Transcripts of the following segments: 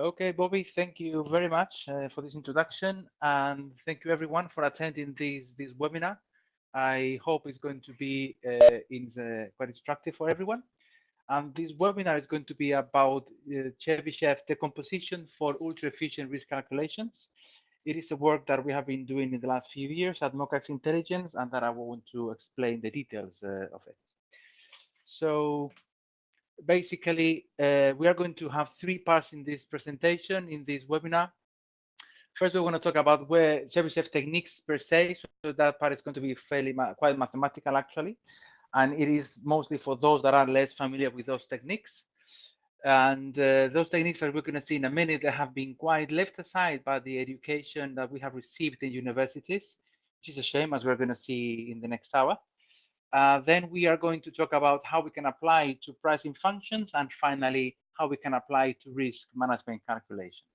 Okay, Bobby, thank you very much for this introduction, and thank you everyone for attending this webinar. I hope it's going to be quite instructive for everyone. And this webinar is going to be about Chebyshev decomposition for ultra-efficient risk calculations. It is a work that we have been doing in the last few years at MoCaX Intelligence, and that I want to explain the details of it. So basically, we are going to have three parts in this presentation, in this webinar. First, we're going to talk about where Chebyshev techniques per se. So that part is going to be quite mathematical, actually. And it is mostly for those that are less familiar with those techniques. And those techniques that we're going to see in a minute, they have been quite left aside by the education that we have received in universities, which is a shame, as we're going to see in the next hour. Then we are going to talk about how we can apply to pricing functions, and finally, how we can apply to risk management calculations.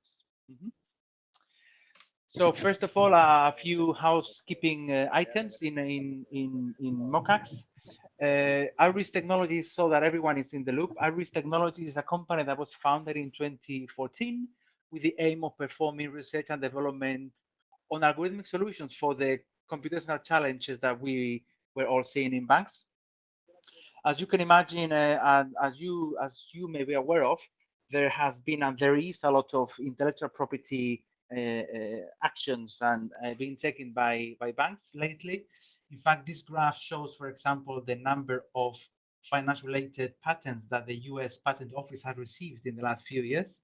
So first of all, a few housekeeping items in MoCaX. Iris Technologies, so that everyone is in the loop. Iris Technologies is a company that was founded in 2014 with the aim of performing research and development on algorithmic solutions for the computational challenges that we were all seeing in banks. As you can imagine, and as you may be aware of, there has been and there is a lot of intellectual property actions and being taken by banks lately. In fact, this graph shows, for example, the number of finance-related patents that the U.S. Patent Office has received in the last few years.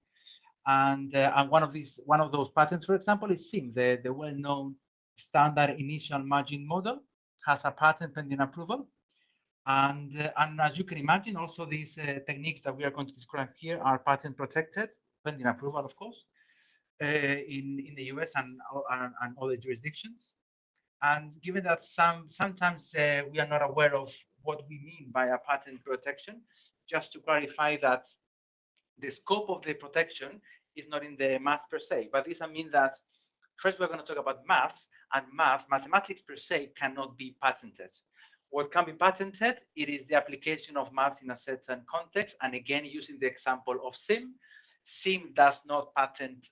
And one of those patents, for example, is SIM, the well-known standard initial margin model, has a patent pending approval. And as you can imagine, also these techniques that we are going to describe here are patent protected, pending approval, of course, in the US and other jurisdictions. And given that sometimes we are not aware of what we mean by a patent protection, just to clarify that the scope of the protection is not in the math per se, but this means that first we're going to talk about maths, and mathematics per se cannot be patented. What can be patented, it is the application of maths in a certain context, and again, using the example of SIM. SIM does not patent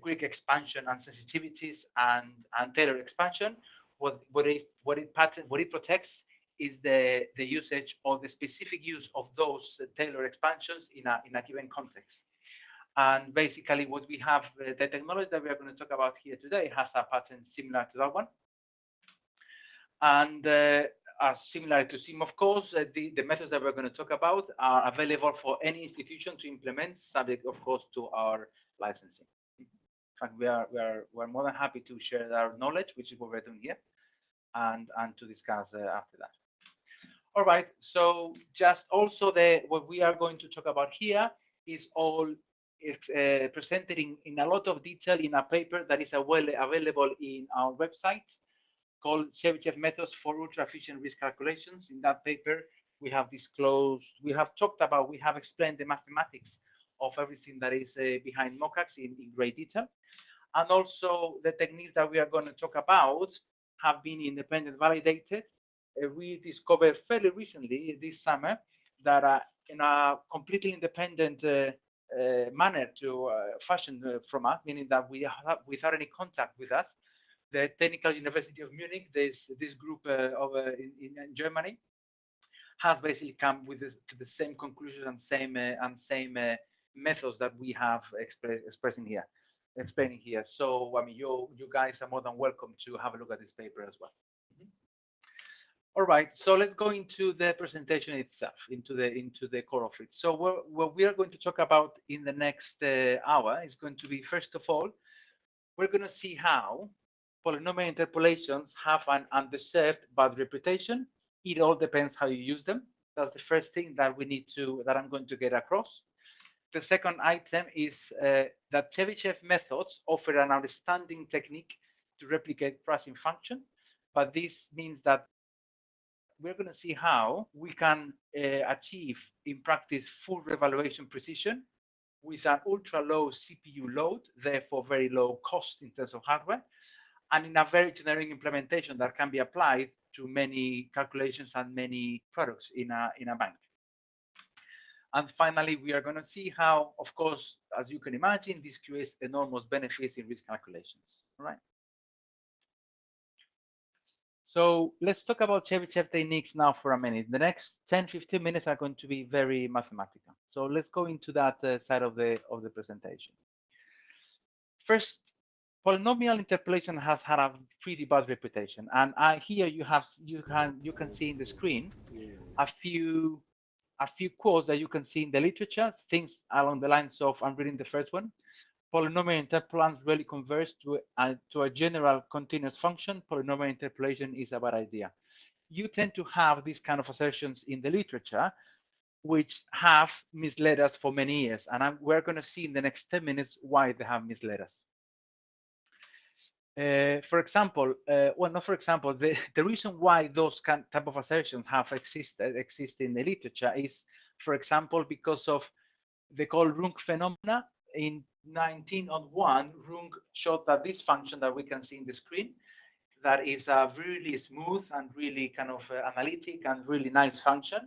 Greek expansion and sensitivities and Taylor expansion. What it protects is the usage or the specific use of those Taylor expansions in a given context. And basically, what we have, the technology that we are going to talk about here today has a patent similar to that one. And similar to SIM, of course, the methods that we're going to talk about are available for any institution to implement, subject, of course, to our licensing. In fact, we're more than happy to share our knowledge, which is what we're doing here, and to discuss after that. All right. So just also what we are going to talk about here is all presented in a lot of detail in a paper that is available in our website, called Chebyshev Methods for Ultra-Efficient Risk Calculations. In that paper, we have disclosed, we have explained the mathematics of everything that is behind MoCaX in great detail. And also the techniques that we are going to talk about have been independently validated. We discovered fairly recently this summer that in a completely independent manner to fashion from us, meaning that without any contact with us, the Technical University of Munich, this group in Germany, has basically come to the same conclusions and same methods that we have explaining here. So I mean, you guys are more than welcome to have a look at this paper as well. All right, so let's go into the presentation itself, into the core of it. So what we are going to talk about in the next hour is going to be, first of all, we're going to see how polynomial interpolations have an undeserved bad reputation. It all depends how you use them. That's the first thing that I'm going to get across. The second item is that Chebyshev methods offer an outstanding technique to replicate pricing function, but this means that we're going to see how we can achieve in practice full revaluation precision with an ultra low CPU load, therefore very low cost in terms of hardware, and in a very generic implementation that can be applied to many calculations and many products in a bank. And finally, we are going to see how, of course, as you can imagine, this creates enormous benefits in risk calculations. All right. So let's talk about Chebyshev techniques now for a minute. The next 10-15 minutes are going to be very mathematical. So let's go into that side of the presentation. First, polynomial interpolation has had a pretty bad reputation, and here you can see in the screen a few quotes that you can see in the literature, things along the lines of, I'm reading the first one: polynomial interpolants rarely converge to a general continuous function. Polynomial interpolation is a bad idea. You tend to have these kind of assertions in the literature, which have misled us for many years. And we're going to see in the next 10 minutes why they have misled us. For example, well, not for example, the reason why those type of assertions have exist in the literature is, for example, because of the called Runge phenomena. In 1901, Runge showed that this function that we can see in the screen, that is a really smooth and really kind of analytic and really nice function.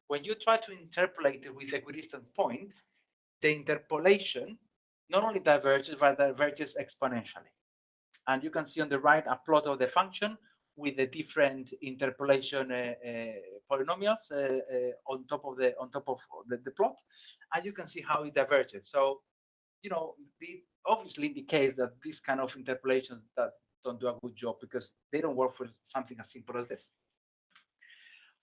When you try to interpolate it with equidistant point, the interpolation not only diverges, but diverges exponentially. And you can see on the right a plot of the function with the different interpolation polynomials on top of the plot, and you can see how it diverges. So, you know, it obviously indicates that these kind of interpolations that don't do a good job because they don't work for something as simple as this.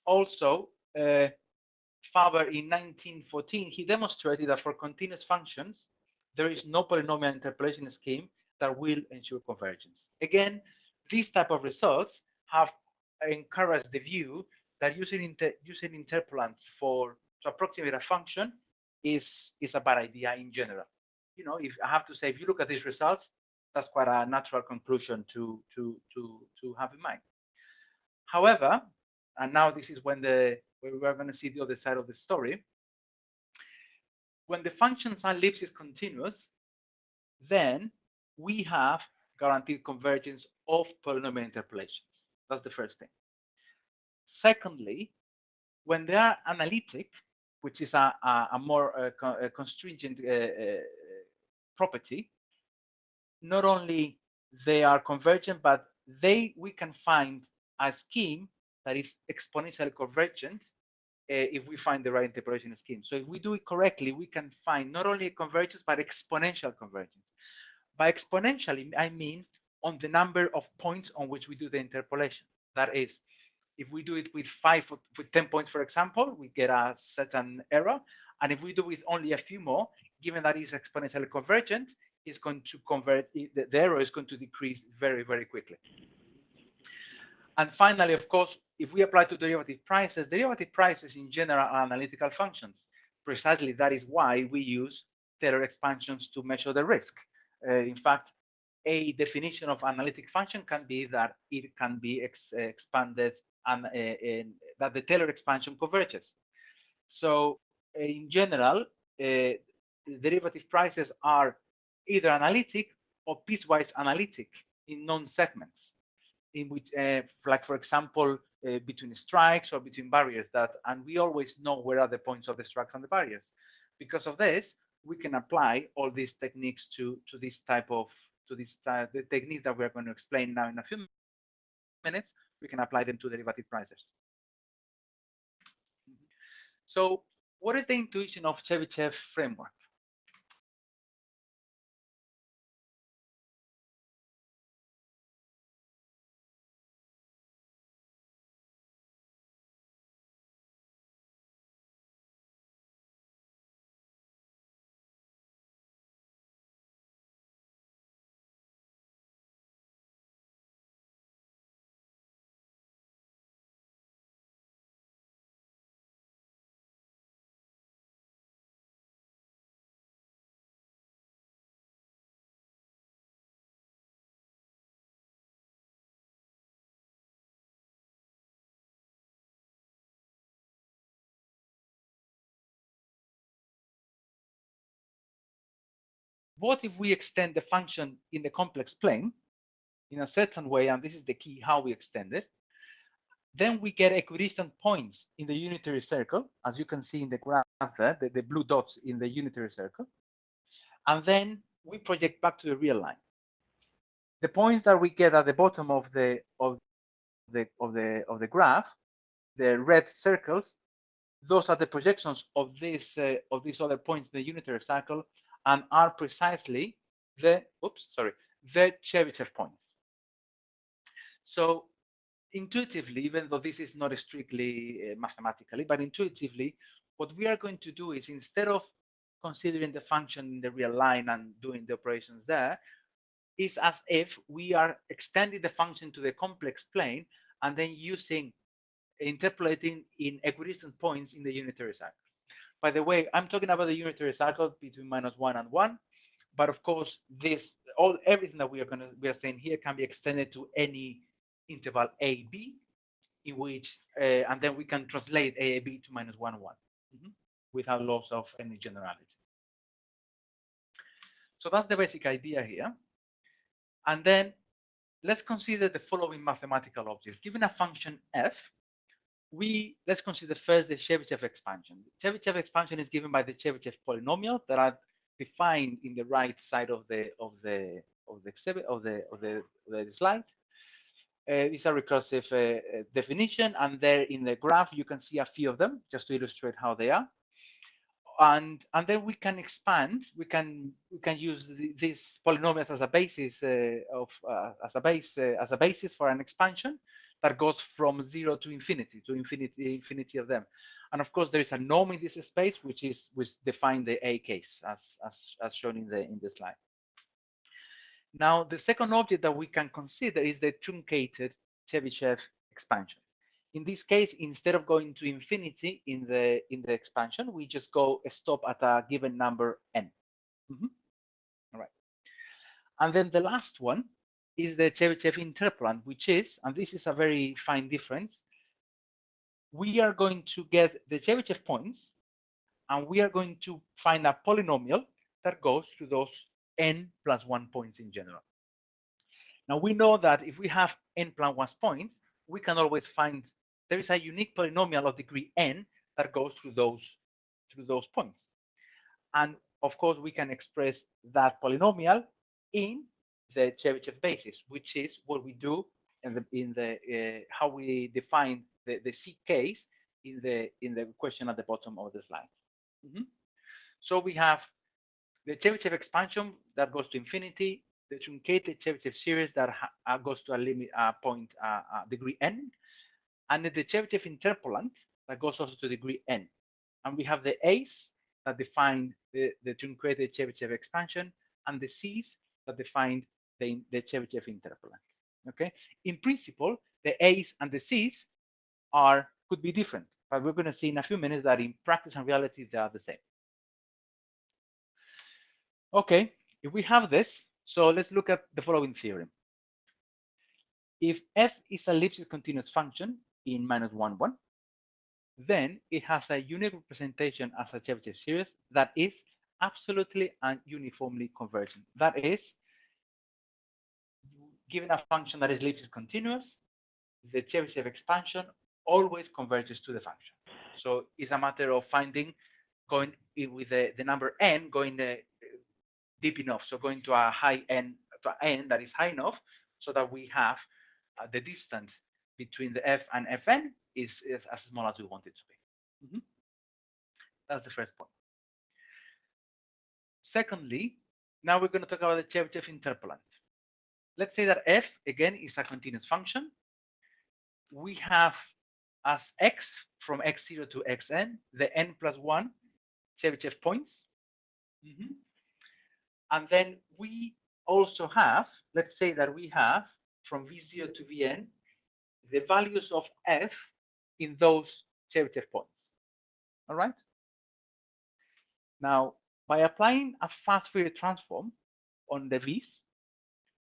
Also, Faber in 1914, he demonstrated that for continuous functions, there is no polynomial interpolation scheme that will ensure convergence. Again, these type of results have encouraged the view that using interpolants to approximate a function is a bad idea in general. You know, if I have to say, if you look at these results, that's quite a natural conclusion to have in mind. However, and now this is when we're going to see the other side of the story. When the functions are ellipsis continuous, then we have guaranteed convergence of polynomial interpolations. That's the first thing. Secondly, when they are analytic, which is a more constringent property, not only they are convergent, but we can find a scheme that is exponentially convergent if we find the right interpolation scheme. So if we do it correctly, we can find not only a convergence, but exponential convergence. By exponentially, I mean on the number of points on which we do the interpolation. That is, if we do it with 10 points, for example, we get a certain error. And if we do with only a few more, given that it's exponentially convergent, it's going to convert, the error is going to decrease very, very quickly. And finally, of course, if we apply to derivative prices in general are analytical functions. Precisely that is why we use Taylor expansions to measure the risk. In fact, a definition of analytic function can be that it can be expanded and that the Taylor expansion converges. So in general, derivative prices are either analytic or piecewise analytic in non-segments, in which, like for example, between strikes or between barriers, and we always know where are the points of the strikes and the barriers. Because of this, we can apply all these techniques to this type of the techniques that we're going to explain now in a few minutes. We can apply them to derivative prices. So, what is the intuition of Chebyshev framework? What if we extend the function in the complex plane in a certain way, and this is the key, how we extend it, Then we get equidistant points in the unitary circle, as you can see in the graph there, the blue dots in the unitary circle. And then we project back to the real line. The points that we get at the bottom of the graph, the red circles, those are the projections of these other points in the unitary circle, and are precisely the Chebyshev points. So intuitively, even though this is not strictly mathematically, but intuitively, what we are going to do is, instead of considering the function in the real line and doing the operations there, is as if we are extending the function to the complex plane and then interpolating in equidistant points in the unitary circle. By the way, I'm talking about the unitary circle between -1 and 1, but of course, everything that we are saying here can be extended to any interval AB, in which and then we can translate AAB to -1, 1 without loss of any generality. So that's the basic idea here. And then let's consider the following mathematical objects. Given a function f, let's consider first the Chebyshev expansion. The Chebyshev expansion is given by the Chebyshev polynomial that are defined in the right side of the slide. These are recursive definition, and there in the graph you can see a few of them just to illustrate how they are. And then we can expand. We can use these polynomials as a basis as a basis for an expansion that goes from 0 to infinity of them. And of course, there is a norm in this space which defines the A case as shown in the slide. Now, the second object that we can consider is the truncated Chebyshev expansion. In this case, instead of going to infinity in the expansion, we just stop at a given number n. All right. And then the last one is the Chebyshev Interpolant, which is, and this is a very fine difference, we are going to get the Chebyshev points, and we are going to find a polynomial that goes through those n+1 points in general. Now, we know that if we have n+1 points, we can always find there is a unique polynomial of degree n that goes through those points. And of course, we can express that polynomial in the Chebyshev basis, which is what we do how we define the C case in the question at the bottom of the slide. So we have the Chebyshev expansion that goes to infinity, the truncated Chebyshev series that goes to a limit point degree n, and the Chebyshev interpolant that goes also to degree n. And we have the A's that define the truncated Chebyshev expansion, and the C's that define the Chebyshev interpolant. Okay. In principle, the A's and the C's could be different, but we're going to see in a few minutes that in practice and reality they are the same. Okay, if we have this, so let's look at the following theorem. If f is a Lipschitz continuous function in -1, 1, then it has a unique representation as a Chebyshev series that is absolutely and uniformly convergent. That is, given a function that is Lipschitz continuous, the Chebyshev expansion always converges to the function. So it's a matter of going with the number n, going deep enough, so going to a high n, to n that is high enough, so that we have the distance between the f and fn is as small as we want it to be. That's the first point. Secondly, now we're going to talk about the Chebyshev interpolant. Let's say that f, again, is a continuous function. We have as x from x0 to xn, the n+1 Chebyshev points. And then we also have, let's say that we have from v0 to vn, the values of f in those Chebyshev points. All right. Now, by applying a fast Fourier transform on the v's,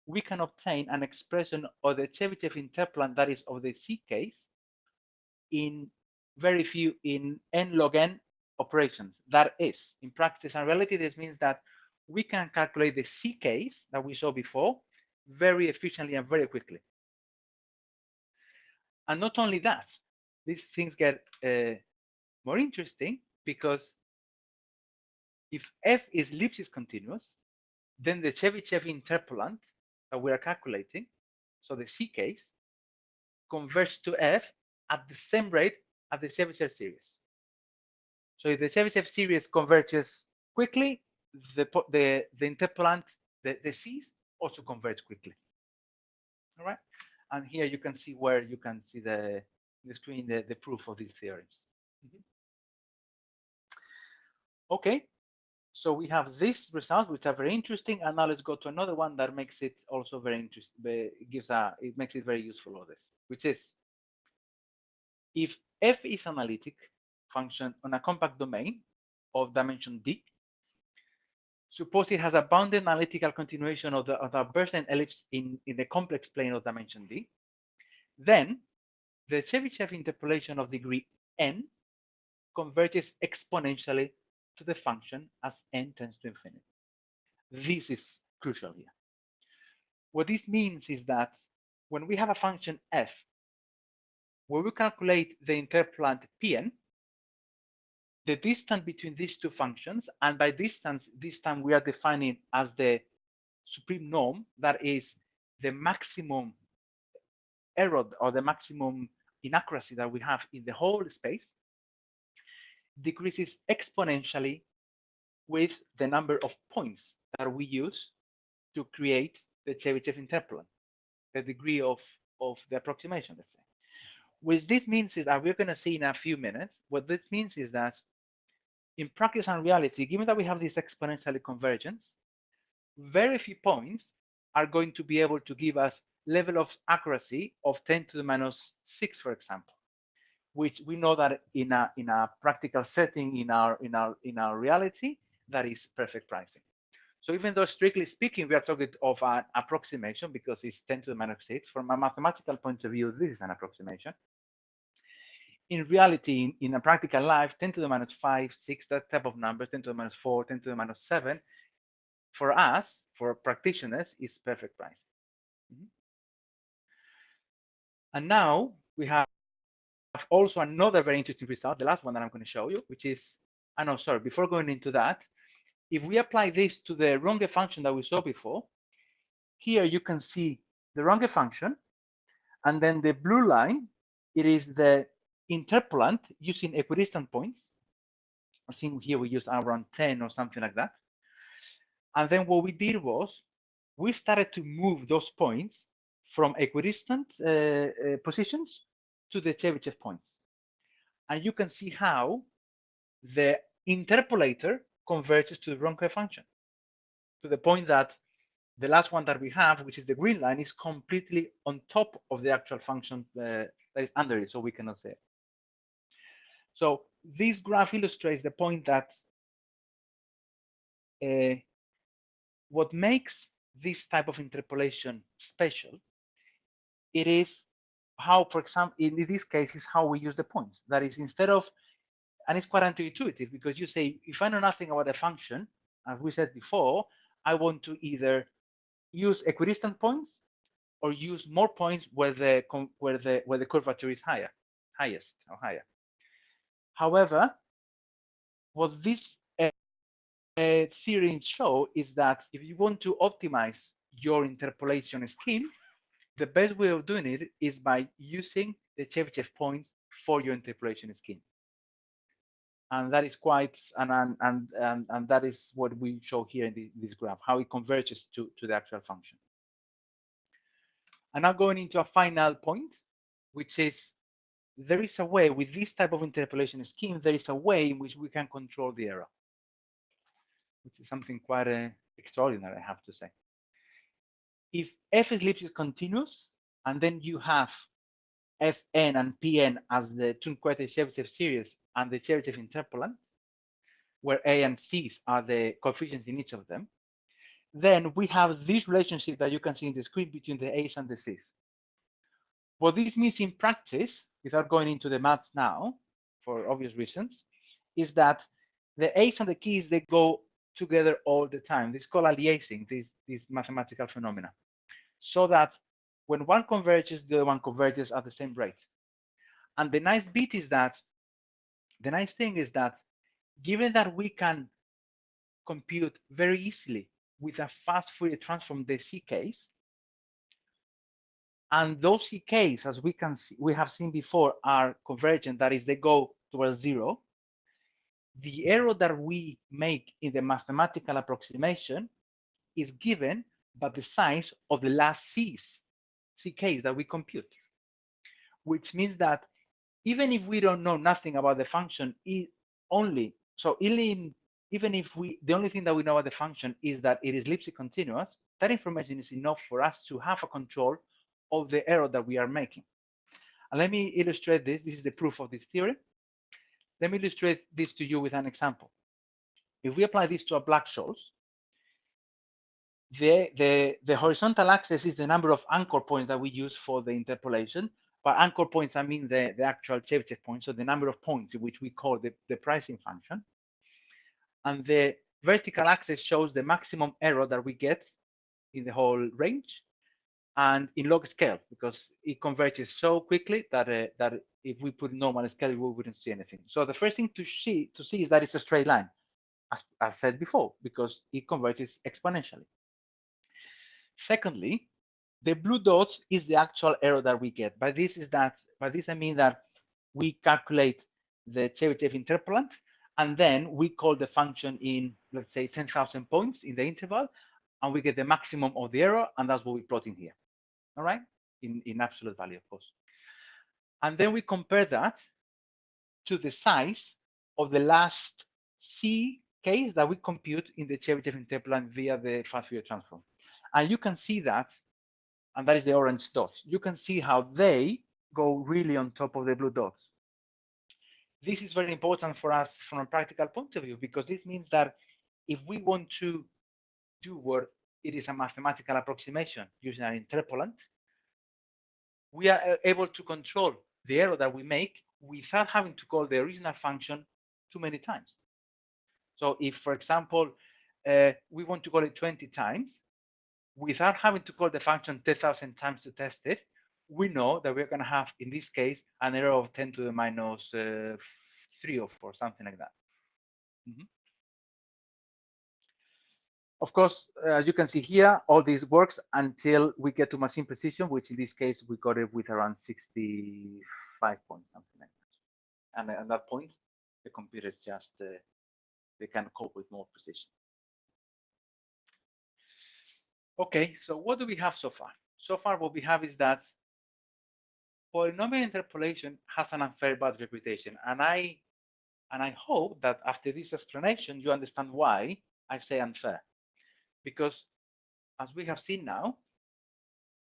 we can obtain an expression of the Chebyshev interpolant that is of the C case in n log n operations. That is, in practice and reality, this means that we can calculate the C case that we saw before very efficiently and very quickly. And not only that, these things get more interesting, because if f is Lipschitz continuous, then the Chebyshev interpolant that we are calculating, so the C case, converges to f at the same rate as the Chebyshev series. So if the Chebyshev series converges quickly, the interpolant, the C's, also converge quickly. All right, and here you can see where you can see the screen the proof of these theorems. Okay, so we have these results, which are very interesting, and now let's go to another one that makes it also very interesting. It makes it very useful for this, which is if f is analytic function on a compact domain of dimension d, suppose it has a bounded analytical continuation of the Bernstein ellipse in the complex plane of dimension d, then the Chebyshev interpolation of degree n converges exponentially to the function as n tends to infinity. This is crucial here. What this means is that when we have a function f, where we calculate the interpolant Pn, the distance between these two functions, and by distance, this time we are defining as the supreme norm, that is the maximum error or the maximum inaccuracy that we have in the whole space, decreases exponentially with the number of points that we use to create the Chebyshev interpolant, the degree of the approximation, let's say. What this means is that we're going to see in a few minutes, what this means is that in practice and reality, given that we have this exponential convergence, very few points are going to be able to give us level of accuracy of 10 to the minus 6, for example, which we know that in a practical setting in our reality, that is perfect pricing. So even though strictly speaking, we are talking of an approximation because it's 10 to the minus 6, from a mathematical point of view, this is an approximation. In reality, in a practical life, 10 to the minus 5, 6, that type of numbers, 10 to the minus 4, 10 to the minus 7, for us, for practitioners, is perfect price. And now we have also another very interesting result, the last one that I'm going to show you, which is, sorry, before going into that, if we apply this to the Runge function that we saw before, here you can see the Runge function, and then the blue line, it is the interpolant using equidistant points. I think here we used around 10 or something like that. And then what we did was we started to move those points from equidistant positions to the Chebyshev points. And you can see how the interpolator converges to the Runge function, to the point that the last one that we have, which is the green line, is completely on top of the actual function that is under it, so we cannot say it. So this graph illustrates the point that what makes this type of interpolation special, it is how, for example, in this case, is how we use the points. That is, instead of, and it's quite intuitive, because you say, if I know nothing about a function, as we said before, I want to either use equidistant points or use more points where the curvature is highest or higher. However, what this theorems show is that if you want to optimize your interpolation scheme, the best way of doing it is by using the Chebyshev points for your interpolation scheme. And that is quite, and that is what we show here in this graph, how it converges to the actual function. And now going into a final point, which is there is a way with this type of interpolation scheme, there is a way in which we can control the error, which is something quite extraordinary, I have to say. If f is Lipschitz continuous, and then you have Fn and Pn as the Chebyshev series and the Chebyshev interpolant, where A and C's are the coefficients in each of them, then we have this relationship that you can see in the screen between the A's and the C's. What this means in practice, without going into the maths now, for obvious reasons, is that the A's and the C's, they go together all the time. This is called aliasing, this mathematical phenomena. So that when one converges, the other one converges at the same rate. And the nice bit is that, the nice thing is that, given that we can compute very easily with a fast Fourier transform the CKs, and those CKs, as we have seen before, are convergent, that is, they go towards zero, the error that we make in the mathematical approximation is given by the size of the last CKs that we compute, which means that even if we don't know nothing about the function, even if the only thing that we know about the function is that it is Lipschitz continuous, that information is enough for us to have a control of the error that we are making. And let me illustrate this. This is the proof of this theorem. Let me illustrate this to you with an example. If we apply this to a Black-Scholes, the horizontal axis is the number of anchor points that we use for the interpolation. By anchor points, I mean the actual Chebyshev points, so the number of points, which we call the pricing function. And the vertical axis shows the maximum error that we get in the whole range, and in log scale, because it converges so quickly that that if we put normal scale, we wouldn't see anything. So the first thing to see is that it's a straight line, as said before, because it converges exponentially. Secondly, the blue dots is the actual error that we get. By this I mean that we calculate the Chebyshev Interpolant, and then we call the function in, let's say, 10,000 points in the interval, and we get the maximum of the error, and that's what we plot in here. All right, in absolute value, of course. And then we compare that to the size of the last C case that we compute in the Chebyshev Interpolant via the fast Fourier transform. And you can see that, and that is the orange dots. You can see how they go really on top of the blue dots. This is very important for us from a practical point of view, because this means that if we want to do what it is a mathematical approximation using an interpolant, we are able to control the error that we make without having to call the original function too many times. So if, for example, we want to call it 20 times, without having to call the function 10,000 times to test it, we know that we're going to have, in this case, an error of 10 to the minus 3 or 4, something like that. Of course, as you can see here, all this works until we get to machine precision, which in this case, we got it with around 65 points, something like that. And at that point, the computers just, they can cope with more precision. Okay, so what do we have so far? So far, what we have is that polynomial interpolation has an unfair bad reputation. And I hope that after this explanation, you understand why I say unfair. Because as we have seen now,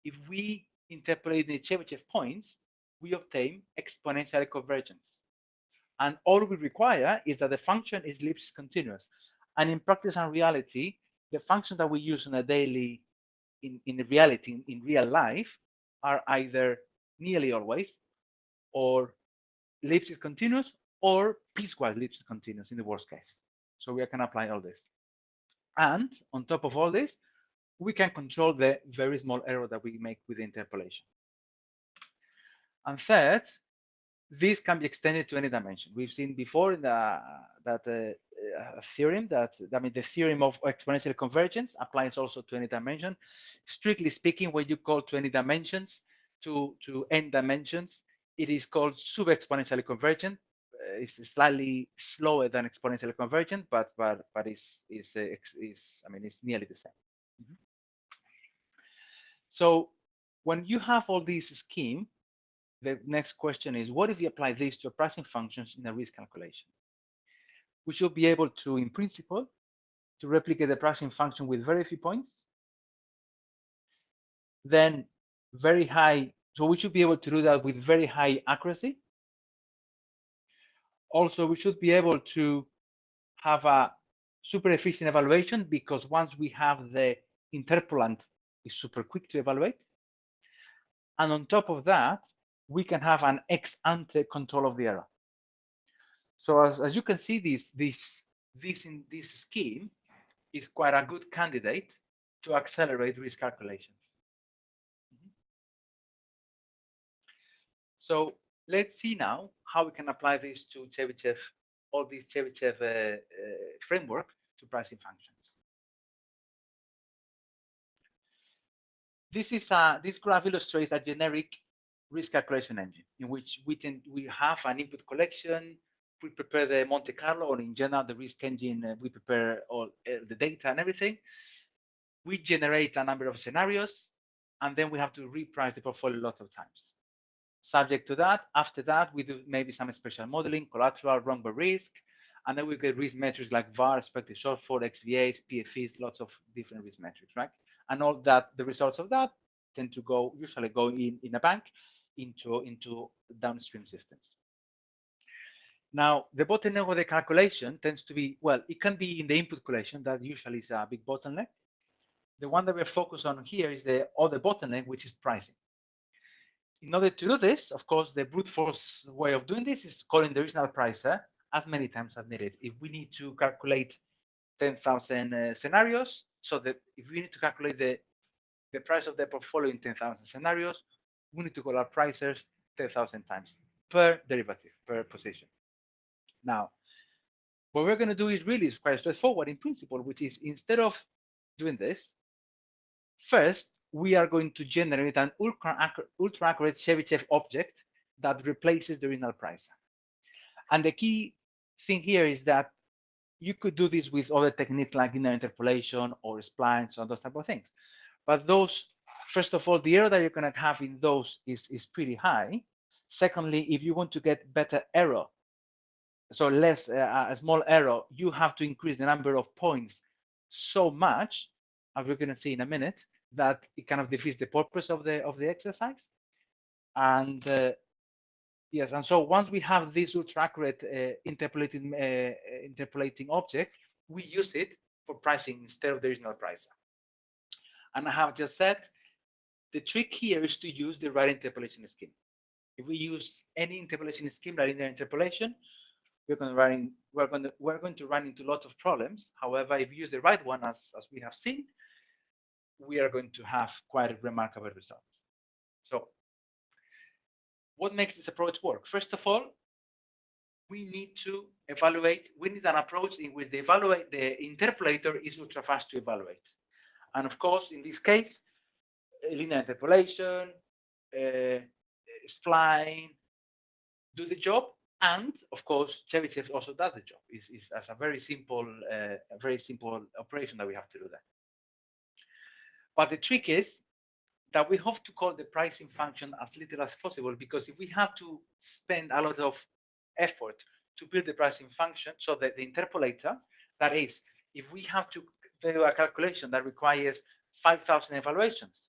if we interpolate the Chebyshev points, we obtain exponential convergence. And all we require is that the function is Lipschitz continuous. And in practice and reality, the functions that we use on a daily, in reality, in real life, are either nearly always or Lipschitz continuous or piecewise Lipschitz continuous in the worst case. So we can apply all this. And on top of all this, we can control the very small error that we make with the interpolation. And third, this can be extended to any dimension. We've seen before in that theorem that, I mean, the theorem of exponential convergence applies also to any dimension. Strictly speaking, when you call to any dimensions to n dimensions, it is called sub-exponentially convergent. It's slightly slower than exponentially convergent, but it's I mean, it's nearly the same. So when you have all this scheme, the next question is, what if we apply this to pricing functions in a risk calculation? We should be able to, in principle, to replicate the pricing function with very few points. Then very high, so we should be able to do that with very high accuracy. Also, we should be able to have a super efficient evaluation, because once we have the interpolant, it's super quick to evaluate. And on top of that, we can have an ex ante control of the error. So as you can see, this in this scheme is quite a good candidate to accelerate risk calculations. So Let's see now how we can apply this to Chebyshev, all these Chebyshev framework to pricing functions. This graph illustrates a generic risk calculation engine in which we have an input collection. We prepare the Monte Carlo, or in general the risk engine. We prepare all the data and everything. We generate a number of scenarios, and then we have to reprice the portfolio lots of times. Subject to that, after that, we do maybe some special modeling, collateral, Runge risk, and then we get risk metrics like VAR, expected shortfall, XVAs, PFEs, lots of different risk metrics, right? And all that, the results of that tend to usually go in a bank into downstream systems. Now, the bottleneck of the calculation tends to be, well, it can be in the input collection. That usually is a big bottleneck. The one that we're focused on here is the other bottleneck, which is pricing. In order to do this, of course, the brute force way of doing this is calling the original pricer as many times as needed. If we need to calculate 10,000 scenarios, so that if we need to calculate the price of the portfolio in 10,000 scenarios, we need to call our pricers 10,000 times per derivative, per position. Now, what we're going to do is really quite straightforward in principle, which is instead of doing this, first, we are going to generate an ultra-accurate Chebyshev object that replaces the original pricer. And the key thing here is that you could do this with other techniques like linear interpolation or splines or those type of things. But those, first of all, the error that you're going to have in those is pretty high. Secondly, if you want to get better error, so less a small error, you have to increase the number of points so much, as we're going to see in a minute, that it kind of defeats the purpose of the exercise. And yes, and so once we have this ultra-accurate interpolating object, we use it for pricing instead of the original pricer. And I have just said, the trick here is to use the right interpolation scheme. If we use any interpolation scheme like linear interpolation, we're going to run into lots of problems. However, if you use the right one, as we have seen, we are going to have quite remarkable results. So what makes this approach work? First of all, we need to evaluate, we need an approach in which the interpolator is ultra fast to evaluate. And of course, in this case, linear interpolation, spline do the job. And of course, Chebyshev also does the job. It's as a very simple operation that we have to do that. But the trick is that we have to call the pricing function as little as possible, because if we have to spend a lot of effort to build the pricing function, so that the interpolator, that is, if we have to do a calculation that requires 5,000 evaluations,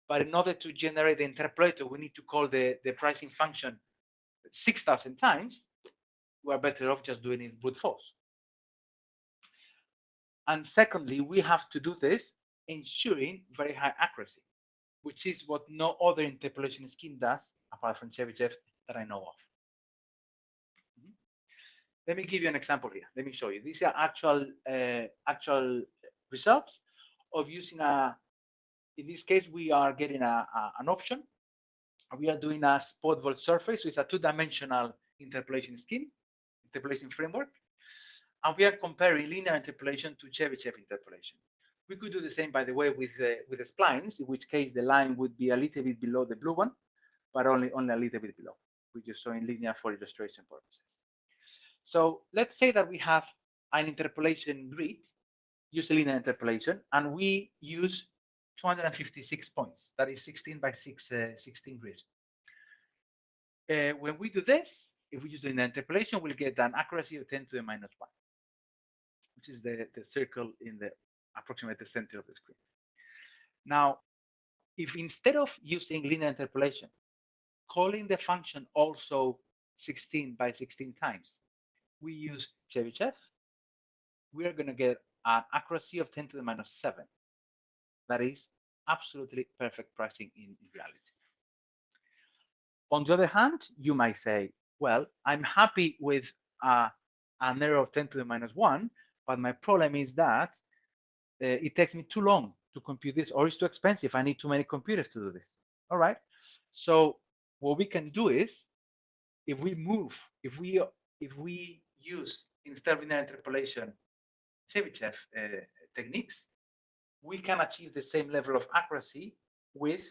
but in order to generate the interpolator, we need to call the pricing function 6,000 times, we're better off just doing it brute force. And secondly, we have to do this ensuring very high accuracy, which is what no other interpolation scheme does, apart from Chebyshev, that I know of. Let me give you an example here. Let me show you. These are actual results of using in this case, we are getting an option. We are doing a spot volt surface, so it's a two-dimensional interpolation scheme, interpolation framework. And we are comparing linear interpolation to Chebyshev interpolation. We could do the same, by the way, with the splines, in which case the line would be a little bit below the blue one, but only a little bit below. We're just showing linear for illustration purposes. So let's say that we have an interpolation grid, use linear interpolation, and we use 256 points. That is 16 by 16 grid. When we do this, if we use linear interpolation, we'll get an accuracy of 10 to the minus 1, which is the circle in the approximate the center of the screen. Now, if instead of using linear interpolation, calling the function also 16 by 16 times, we use Chebyshev, we are going to get an accuracy of 10 to the minus 7. That is absolutely perfect pricing in reality. On the other hand, you might say, well, I'm happy with an error of 10 to the minus 1, but my problem is that it takes me too long to compute this, or it's too expensive. I need too many computers to do this. All right. So what we can do is if we use instead of linear interpolation Chebyshev techniques, we can achieve the same level of accuracy with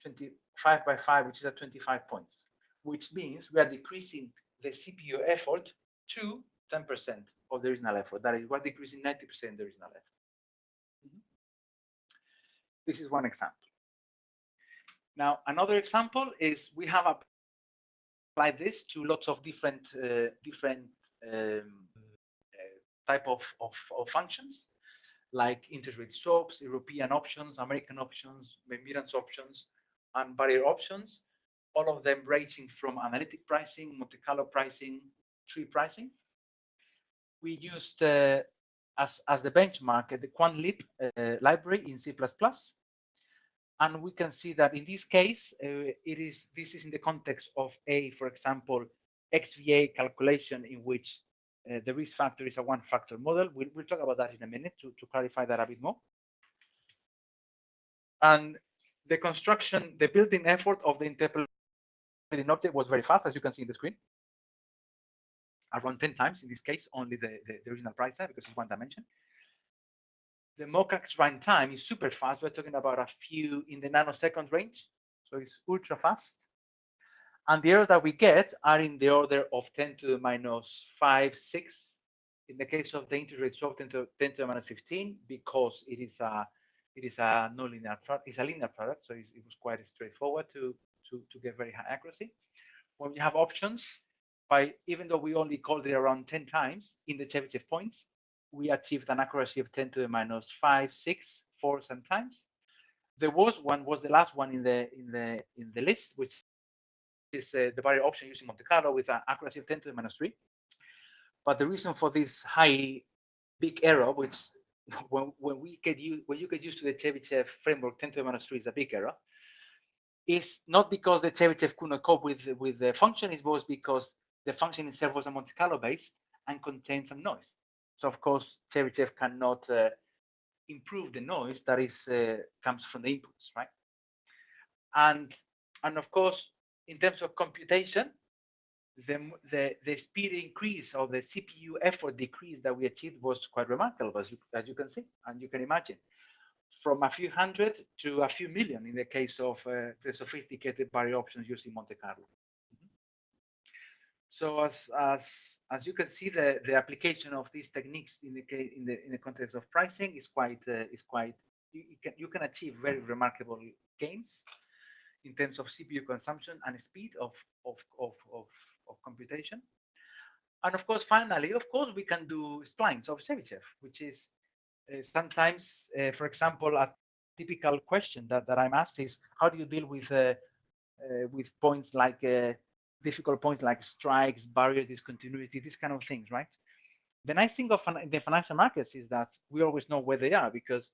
25 by 5, which is at 25 points, which means we are decreasing the CPU effort to 10% of the original effort. That is, we're decreasing 90% of the original effort. This is one example. Now, another example is we have applied this to lots of different type of functions, like interest rate swaps, European options, American options, Bermudan options, and barrier options, all of them ranging from analytic pricing, Monte Carlo pricing, tree pricing. We used as the benchmark the QuantLib library in C++. And we can see that in this case, this is in the context of for example, XVA calculation in which the risk factor is a one-factor model. We'll talk about that in a minute to clarify that a bit more. And the construction, the building effort of the interpolating object was very fast, as you can see in the screen. Around 10 times in this case, only the original price because it's one dimension. The MoCaX runtime is super fast. We're talking about a few in the nanosecond range, so it's ultra fast. And the errors that we get are in the order of 10 to the minus 5, 6. In the case of the interest rate swap, 10 to the minus 15, because it is a nonlinear product. It's a linear product, so it was quite straightforward to get very high accuracy. When we have options, even though we only called it around 10 times in the Chebyshev points, we achieved an accuracy of 10 to the minus 5, 6, 4 sometimes. The worst one was the last one in the list, which is the barrier option using Monte Carlo with an accuracy of 10 to the minus 3. But the reason for this big error, which when you get used to the Chebyshev framework, 10 to the minus 3 is a big error, is not because the Chebyshev could not cope with the function. It was because the function itself was a Monte Carlo based and contained some noise. So of course, Chebyshev cannot improve the noise that comes from the inputs, right? And of course, in terms of computation, the speed increase or the CPU effort decrease that we achieved was quite remarkable, as you can see and you can imagine, from a few hundred to a few million in the case of the sophisticated barrier options using Monte Carlo. So as you can see, the application of these techniques in the context of pricing is quite you can achieve very remarkable gains in terms of CPU consumption and speed of computation. And of course, finally, we can do splines of Chebyshev, which is sometimes, for example, a typical question that I'm asked is, how do you deal with points like difficult points like strikes, barrier discontinuity, these kind of things, right? The nice thing of the financial markets is that we always know where they are, because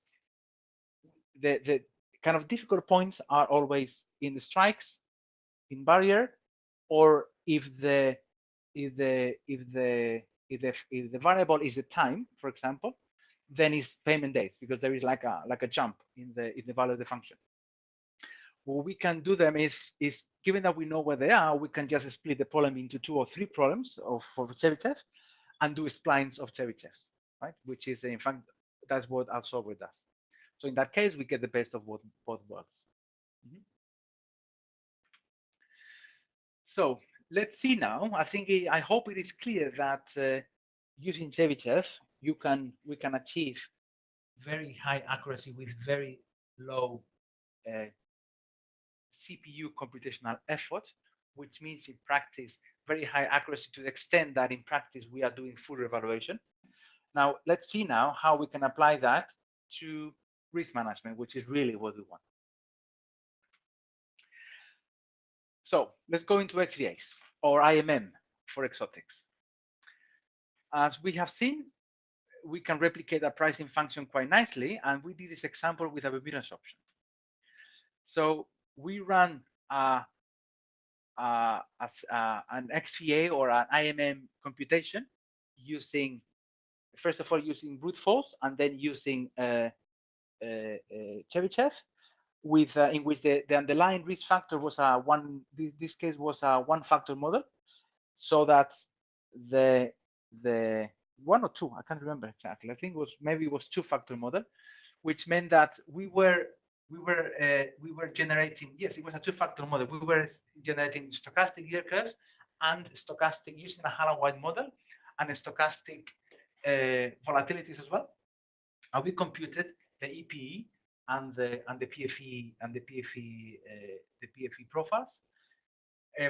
the kind of difficult points are always in the strikes, in barrier, or if the variable is the time, for example, then it's payment dates, because there is like a jump in the value of the function. What we can do them is given that we know where they are, we can just split the problem into 2 or 3 problems for Chebyshev and do splines of Chebyshevs, right? Which is, in fact, that's what our solver does. So in that case, we get the best of both worlds. So let's see now. I hope it is clear that using Chebyshev, we can achieve very high accuracy with very low CPU computational effort, which means in practice very high accuracy to the extent that in practice we are doing full evaluation. Now let's see now how we can apply that to risk management, which is really what we want. So let's go into XVAs or IMM for exotics. As we have seen, we can replicate a pricing function quite nicely, and we did this example with a Bermudan option. So we run an XVA or an IMM computation using, first of all, using brute force, and then using Chebyshev, in which the underlying risk factor was this case was a one-factor model. so that the one or two, I can't remember exactly. I think it was maybe it was two-factor model, which meant that we were generating, yes, it was a two-factor model. We were generating stochastic yield curves and stochastic using a Hallan-White model and stochastic volatilities as well. And we computed the EPE and the PFE and the PFE profiles.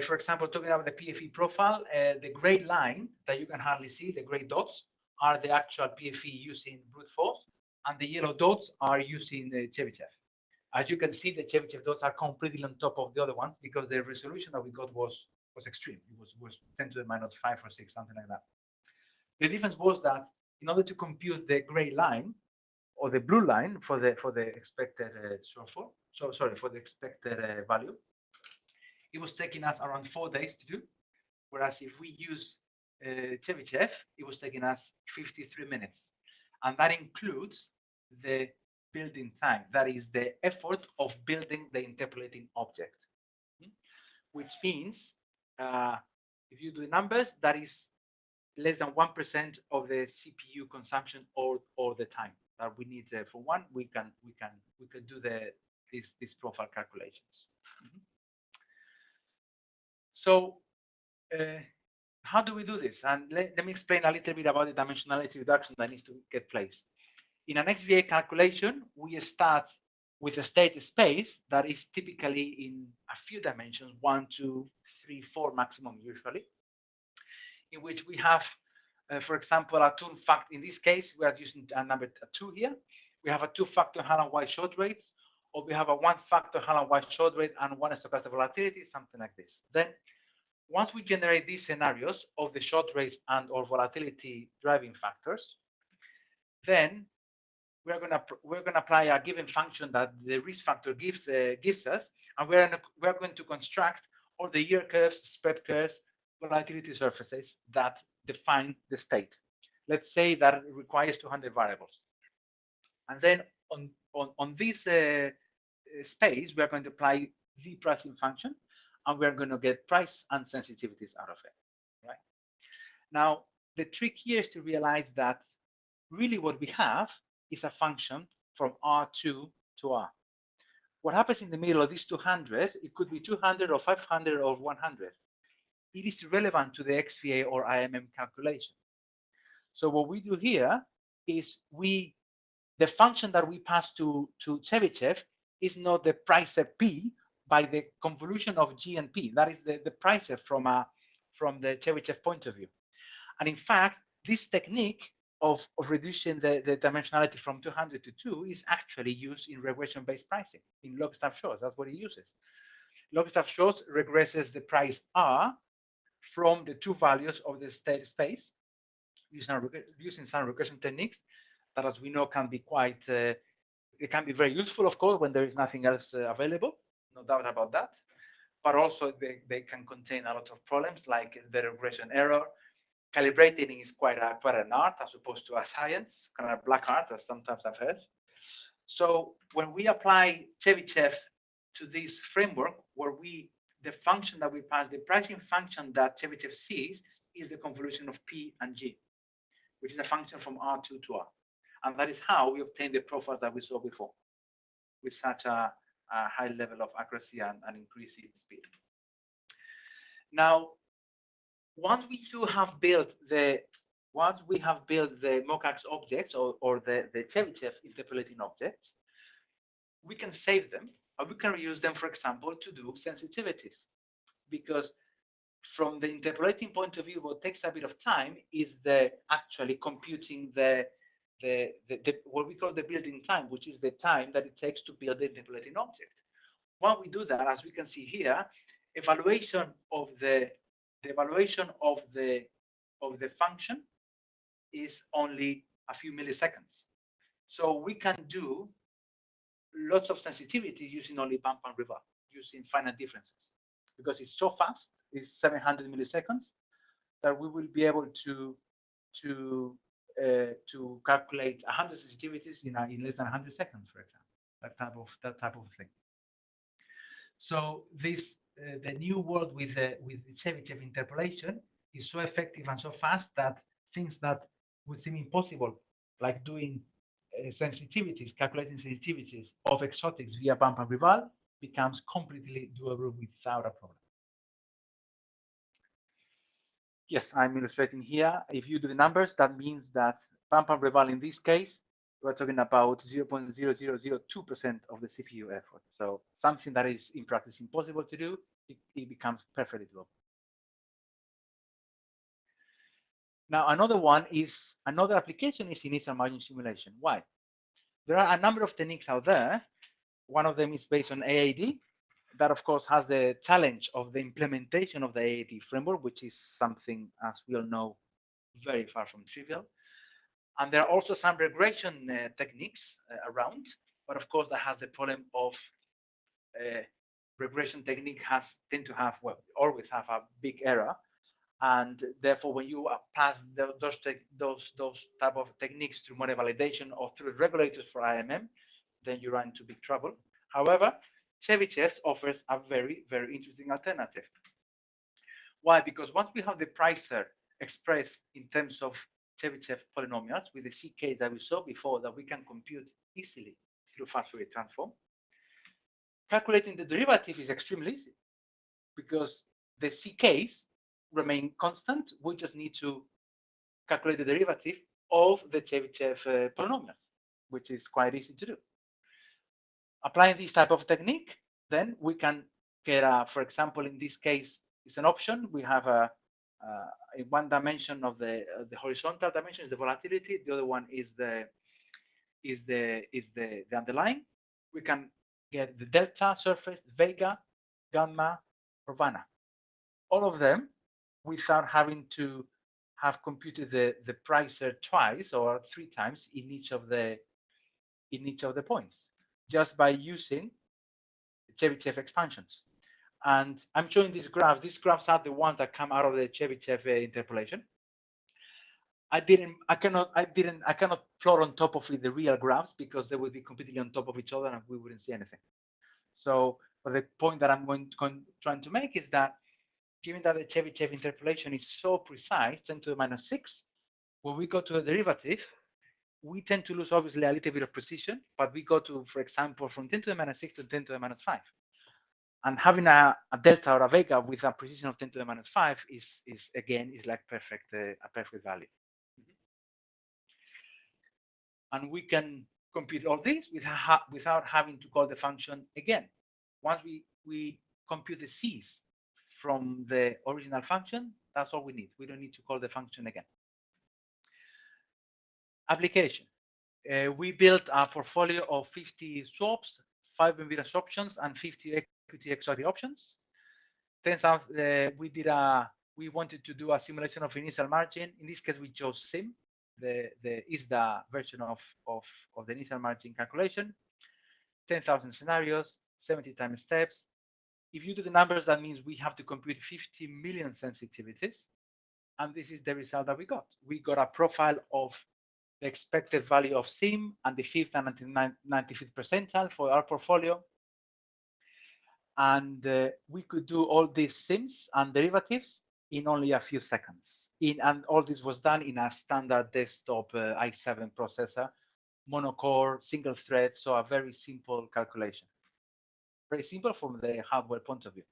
For example, talking about the PFE profile, the gray line that you can hardly see, the gray dots, are the actual PFE using brute force, and the yellow dots are using the Chebyshev. As you can see, the Chebyshev dots are completely on top of the other ones because the resolution that we got was extreme. It was 10 to the minus 5 or 6, something like that. The difference was that in order to compute the gray line or the blue line for the expected shortfall, for the expected value, it was taking us around 4 days to do, whereas if we use Chebyshev, it was taking us 53 minutes. And that includes the building time. That is the effort of building the interpolating object, which means if you do the numbers, that is less than 1% of the CPU consumption all the time that we need for one. We can do these profile calculations. So how do we do this? And let me explain a little bit about the dimensionality reduction that needs to get place. In an XVA calculation, we start with a state space that is typically in a few dimensions, 1, 2, 3, 4 maximum usually, in which we have, for example, a two-factor. In this case, we are using a number 2 here. We have a two-factor Hallan-White short rates, or we have a one-factor Hallan-White short rate and one stochastic volatility, something like this. Then, once we generate these scenarios of the short rates and or volatility driving factors, then we're going to apply a given function that the risk factor gives us, and we're going to construct all the yield curves, spread curves, volatility surfaces that define the state. Let's say that it requires 200 variables, and then on this space we are going to apply the pricing function, and we're going to get price and sensitivities out of it. Right now, the trick here is to realize that really what we have is a function from R2 to R. What happens in the middle of this 200, it could be 200 or 500 or 100. It is relevant to the XVA or IMM calculation. So what we do here is the function that we pass to Chebyshev is not the price P by the convolution of G and P. That is the price from the Chebyshev point of view. And in fact, this technique of reducing the dimensionality from 200 to 2 is actually used in regression-based pricing, in log-staff shows. That's what it uses. Log-staff shows regresses the price R from the two values of the state space using some regression techniques that, as we know, can be quite, it can be very useful, of course, when there is nothing else available, no doubt about that. But also they can contain a lot of problems like the regression error. Calibrating is quite an art as opposed to a science, kind of a black art, as sometimes I've heard. So when we apply Chebyshev to this framework, where the function that we pass, the pricing function that Chebyshev sees is the convolution of P and G, which is a function from R2 to R. And that is how we obtain the profiles that we saw before, with such a high level of accuracy and increase in speed. Now, once we have built the MoCaX objects or the Chebyshev interpolating objects, we can save them, and we can reuse them, for example, to do sensitivities. Because from the interpolating point of view, what takes a bit of time is actually computing what we call the building time, which is the time that it takes to build the interpolating object. When we do that, as we can see here, evaluation of the function is only a few milliseconds. So we can do lots of sensitivities using only bump and reverb, using finite differences, because it's so fast, it's 700 milliseconds, that we will be able to calculate 100 sensitivities in less than 100 seconds, for example, that type of thing. So this the new world with the Chebyshev interpolation is so effective and so fast that things that would seem impossible, like doing sensitivities, calculating sensitivities of exotics via bump and reval, becomes completely doable without a problem. Yes, I'm illustrating here. If you do the numbers, that means that bump and reval in this case, we're talking about 0.0002% of the CPU effort. So something that is in practice impossible to do, it becomes perfectly doable. Now, another application is initial margin simulation. Why? There are a number of techniques out there. One of them is based on AAD. That, of course, has the challenge of the implementation of the AAD framework, which is something, as we all know, very far from trivial. And there are also some regression techniques around, but of course, that has the problem of regression technique tend to have, well, always have a big error. And therefore, when you pass those type of techniques through model validation or through regulators for IMM, then you run into big trouble. However, Chebyshev offers a very, very interesting alternative. Why? Because once we have the pricer expressed in terms of Chebyshev polynomials with the CKs that we saw before that we can compute easily through fast Fourier transform, calculating the derivative is extremely easy because the CKs remain constant. We just need to calculate the derivative of the Chebyshev polynomials, which is quite easy to do. Applying this type of technique, then we can get, for example, in this case, it's an option. We have a one dimension of the horizontal dimension is the volatility. The other one is the underlying. We can get the delta, surface, vega, gamma, or vanna. All of them without having to have computed the pricer twice or 3 times in each of the points, just by using Chebyshev expansions. And I'm showing these graphs. These graphs are the ones that come out of the Chebyshev interpolation. I cannot plot on top of it the real graphs because they would be completely on top of each other and we wouldn't see anything. So, but the point that I'm trying to make is that given that the Chebyshev interpolation is so precise, 10 to the minus 6, when we go to the derivative, we tend to lose obviously a little bit of precision, but we go to, for example, from 10 to the minus 6 to 10 to the minus 5. And having a delta or a vega with a precision of 10 to the minus 5 is again like a perfect value. And we can compute all this without having to call the function again. Once we compute the C's from the original function, that's all we need. We don't need to call the function again. Application. We built a portfolio of 50 swaps, 5 ambiguous options, and 50 equity exotic options. Turns out we wanted to do a simulation of initial margin. In this case, we chose SIM. Is the version of the initial margin calculation. 10,000 scenarios, 70 time steps. If you do the numbers, that means we have to compute 50 million sensitivities. And this is the result that we got. We got a profile of the expected value of SIM and the 5th and 95th percentile for our portfolio. And we could do all these SIMs and derivatives in only a few seconds. And all this was done in a standard desktop i7 processor, monocore, single thread, so a very simple calculation. Very simple from the hardware point of view.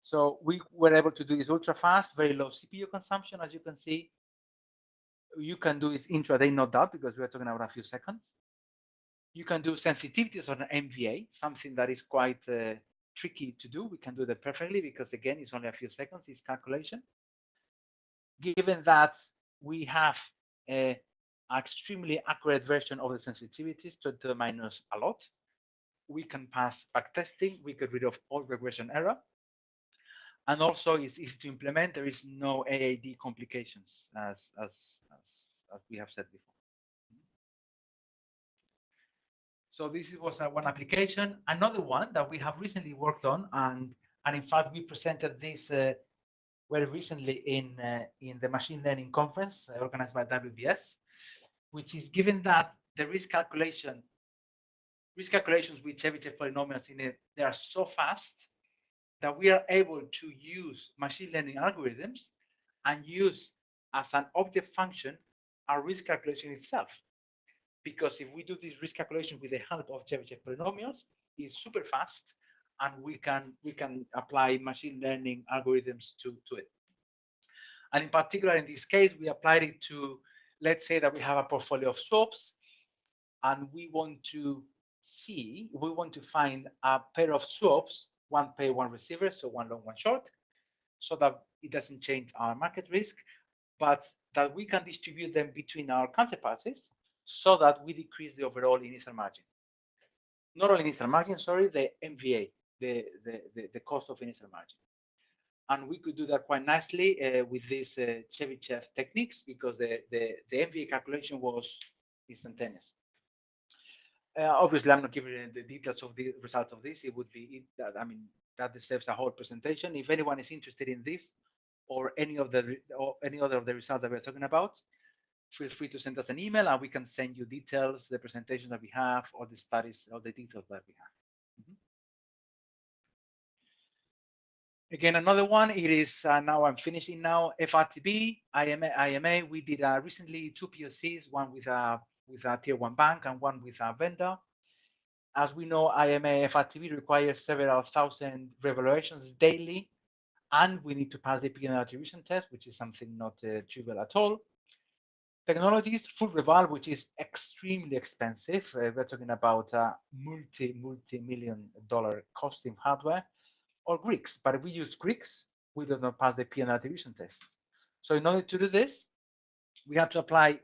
So we were able to do this ultra fast, very low CPU consumption, as you can see. You can do this intraday, no doubt, because we're talking about a few seconds. You can do sensitivities on an MVA, something that is quite tricky to do. We can do that perfectly because, again, it's only a few seconds, it's calculation. Given that we have an extremely accurate version of the sensitivities to the minus a lot, we can pass backtesting, we get rid of all regression error. And also it's easy to implement. There is no AAD complications as we have said before. So this was one application. Another one that we have recently worked on, and in fact we presented this very recently in the machine learning conference organized by WBS, which is given that the risk calculations with Chebyshev polynomials in it, they are so fast that we are able to use machine learning algorithms and use as an object function a risk calculation itself. Because if we do this risk calculation with the help of Chebyshev polynomials, it's super fast, and we can apply machine learning algorithms to it. And in particular, in this case, we applied it to, let's say that we have a portfolio of swaps, and we want to find a pair of swaps, one pay, one receiver, so one long, one short, so that it doesn't change our market risk, but that we can distribute them between our counterparties so that we decrease the overall initial margin. Not only initial margin, sorry, the MVA, the cost of initial margin. And we could do that quite nicely with these Chebyshev techniques, because the MVA calculation was instantaneous. Obviously, I'm not giving you the details of the results of this. It would be, that deserves a whole presentation. If anyone is interested in this or any other of the results that we're talking about, feel free to send us an email, and we can send you details, the presentations that we have, or the studies, or the details that we have. Again, another one, it is, now I'm finishing now, FRTB, IMA. We did recently 2 POCs, one with a tier 1 bank and one with a vendor. As we know, IMA-FRTB requires several thousand revaluations daily, and we need to pass the P&L attribution test, which is something not trivial at all. Technologies, full reval, which is extremely expensive. We're talking about multi-million dollar costing hardware, or Greeks. But if we use Greeks, we do not pass the P&L attribution test. So in order to do this, we applied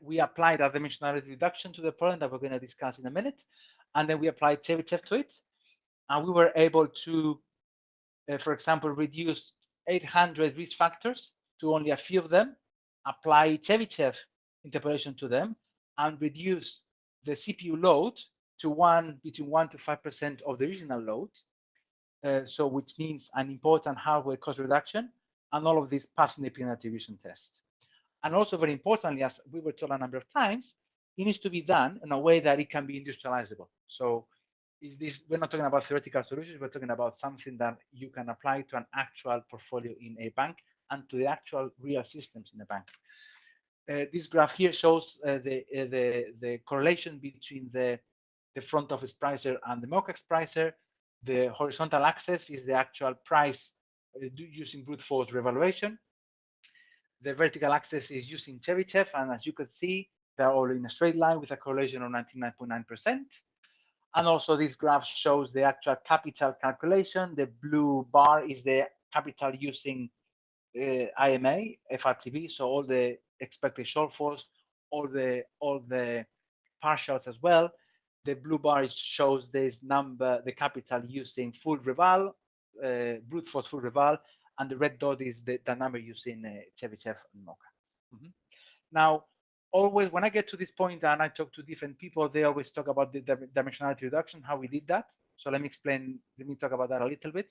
a dimensionality reduction to the problem that we're going to discuss in a minute, and then we applied Chebyshev to it, and we were able to, for example, reduce 800 risk factors to only a few of them, apply Chebyshev interpolation to them, and reduce the CPU load to between 1 to 5% of the original load, so which means an important hardware cost reduction, and all of this passing the P&L attribution test. And also, very importantly, as we were told a number of times, it needs to be done in a way that it can be industrializable. So we're not talking about theoretical solutions, we're talking about something that you can apply to an actual portfolio in a bank and to the actual real systems in a bank. This graph here shows the correlation between the front office pricer and the MoCaX pricer. The horizontal axis is the actual price using brute force revaluation. The vertical axis is using Chebyshev, and as you could see, they're all in a straight line with a correlation of 99.9%. And also, this graph shows the actual capital calculation. The blue bar is the capital using IMA-FRTB, so all the expected shortfalls, all the partials as well. The blue bar shows this number, the capital using full reval, brute force full reval, and the red dot is the number using Chebyshev and MoCaX. Now, always when I get to this point and I talk to different people, they always talk about the dimensionality reduction, how we did that. So let me talk about that a little bit.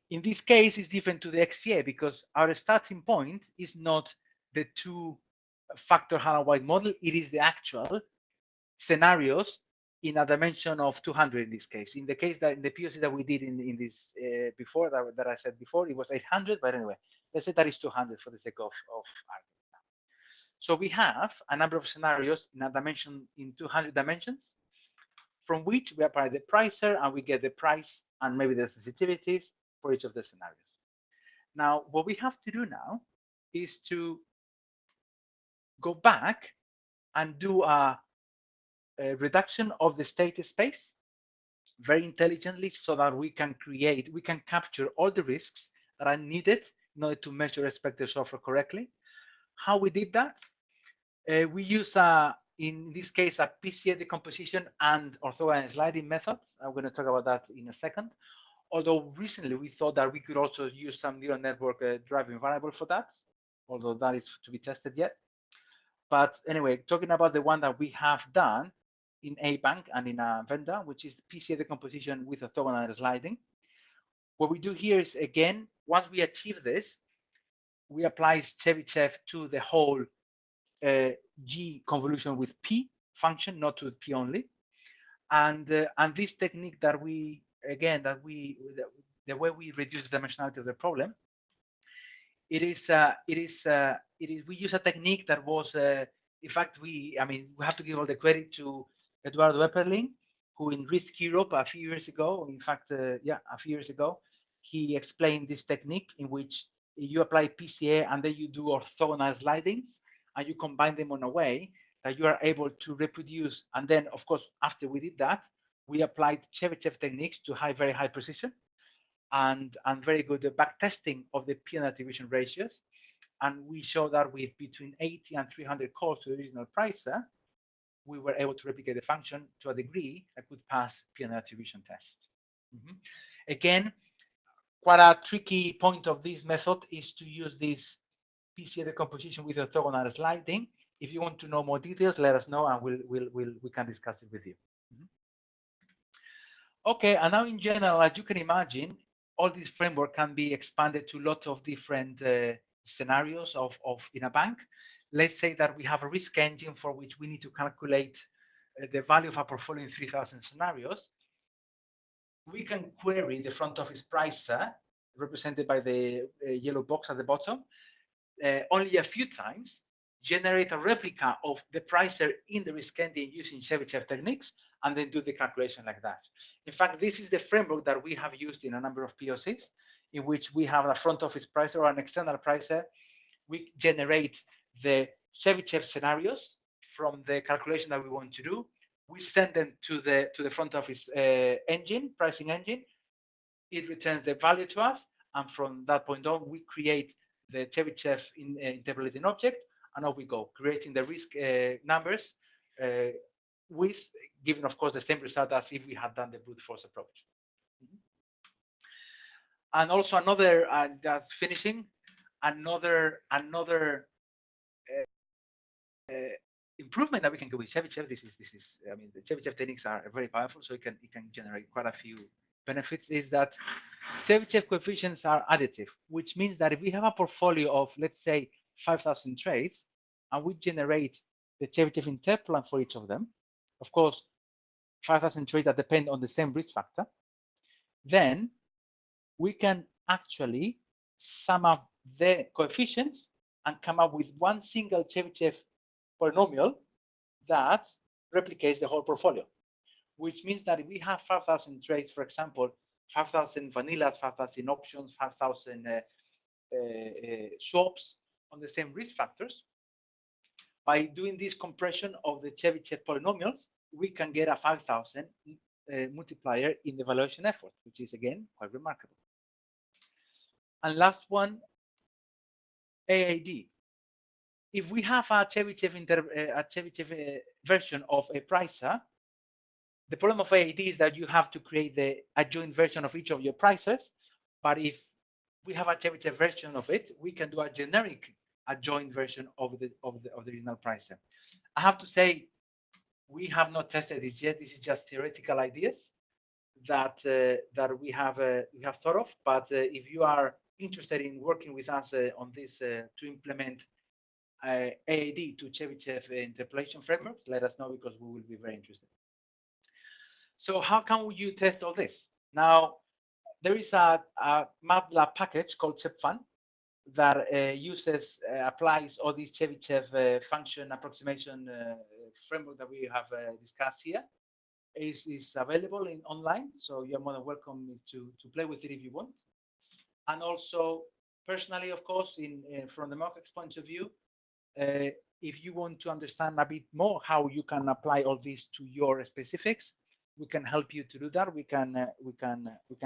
In this case, it's different to the XVA because our starting point is not the 2-factor Hanna-White model, it is the actual scenarios in a dimension of 200 in this case. In the case that in the POC that we did in this before, that I said before, it was 800, but anyway, let's say that is 200 for the sake of argument. So we have a number of scenarios in a dimension, in 200 dimensions, from which we apply the pricer and we get the price and maybe the sensitivities for each of the scenarios. Now, what we have to do now is to go back and do a reduction of the state space very intelligently so that we can capture all the risks that are needed in order to measure expected shortfall correctly. How we did that? We use, in this case, a PCA decomposition and orthogonal sliding methods. I'm going to talk about that in a second. Although recently we thought that we could also use some neural network driving variable for that, although that is to be tested yet. But anyway, talking about the one that we have done in a bank and in a vendor, which is PCA decomposition with orthogonal sliding. What we do here is, again, once we achieve this, we apply Chebyshev to the whole G convolution with P function, not to P only. And this technique that the way we reduce the dimensionality of the problem We use a technique that was, in fact, we have to give all the credit to Eduardo Epperling, who in Risk Europe a few years ago, in fact, a few years ago, he explained this technique in which you apply PCA and then you do orthogonal slidings and you combine them in a way that you are able to reproduce. And then, of course, after we did that, we applied Chebyshev techniques to very high precision and very good back testing of the P&L attribution ratios. And we showed that with between 80 and 300 calls to the original pricer, we were able to replicate the function to a degree that could pass P&L attribution test. Again, quite a tricky point of this method is to use this PCA decomposition with orthogonal sliding. If you want to know more details, let us know and we can discuss it with you. Okay, and now in general, as you can imagine, all this framework can be expanded to lots of different scenarios in a bank. Let's say that we have a risk engine for which we need to calculate the value of a portfolio in 3,000 scenarios. We can query the front office pricer, represented by the yellow box at the bottom, only a few times, generate a replica of the pricer in the risk engine using Chebyshev techniques, and then do the calculation like that. In fact, this is the framework that we have used in a number of POCs, in which we have a front office pricer or an external pricer. We generate the Chebyshev scenarios from the calculation that we want to do. We send them to the front office engine, pricing engine. It returns the value to us, and from that point on, we create the Chebyshev interpolating object, and off we go, creating the risk numbers with giving, of course, the same result as if we had done the brute force approach. And also another, that's finishing, another improvement that we can do with Chebyshev. This is, I mean, the Chebyshev techniques are very powerful, so it can generate quite a few benefits. Is that Chebyshev coefficients are additive, which means that if we have a portfolio of, let's say, 5,000 trades, and we generate the Chebyshev interpolant for each of them, of course, 5,000 trades that depend on the same risk factor, then we can actually sum up the coefficients and come up with one single Chebyshev polynomial that replicates the whole portfolio, which means that if we have 5,000 trades, for example, 5,000 vanillas, 5,000 options, 5,000 swaps on the same risk factors, by doing this compression of the Chebyshev polynomials, we can get a 5,000 multiplier in the valuation effort, which is, again, quite remarkable. And last one, AAD. If we have a Chebyshev version of a pricer, the problem of AAD is that you have to create the adjoint version of each of your pricers. But if we have a Chebyshev version of it, we can do a generic adjoint version of the original pricer. I have to say, we have not tested this yet. This is just theoretical ideas that we have thought of. But if you are interested in working with us on this to implement AAD to Chebyshev interpolation frameworks, let us know, because we will be very interested. So how can you test all this? Now, there is a MATLAB package called ChebFun that applies all these Chebyshev function approximation framework that we have discussed here. Is available online, so you're more than welcome to play with it if you want. And also, personally, of course, from the MoCaX point of view, if you want to understand a bit more how you can apply all this to your specifics, we can help you to do that. We can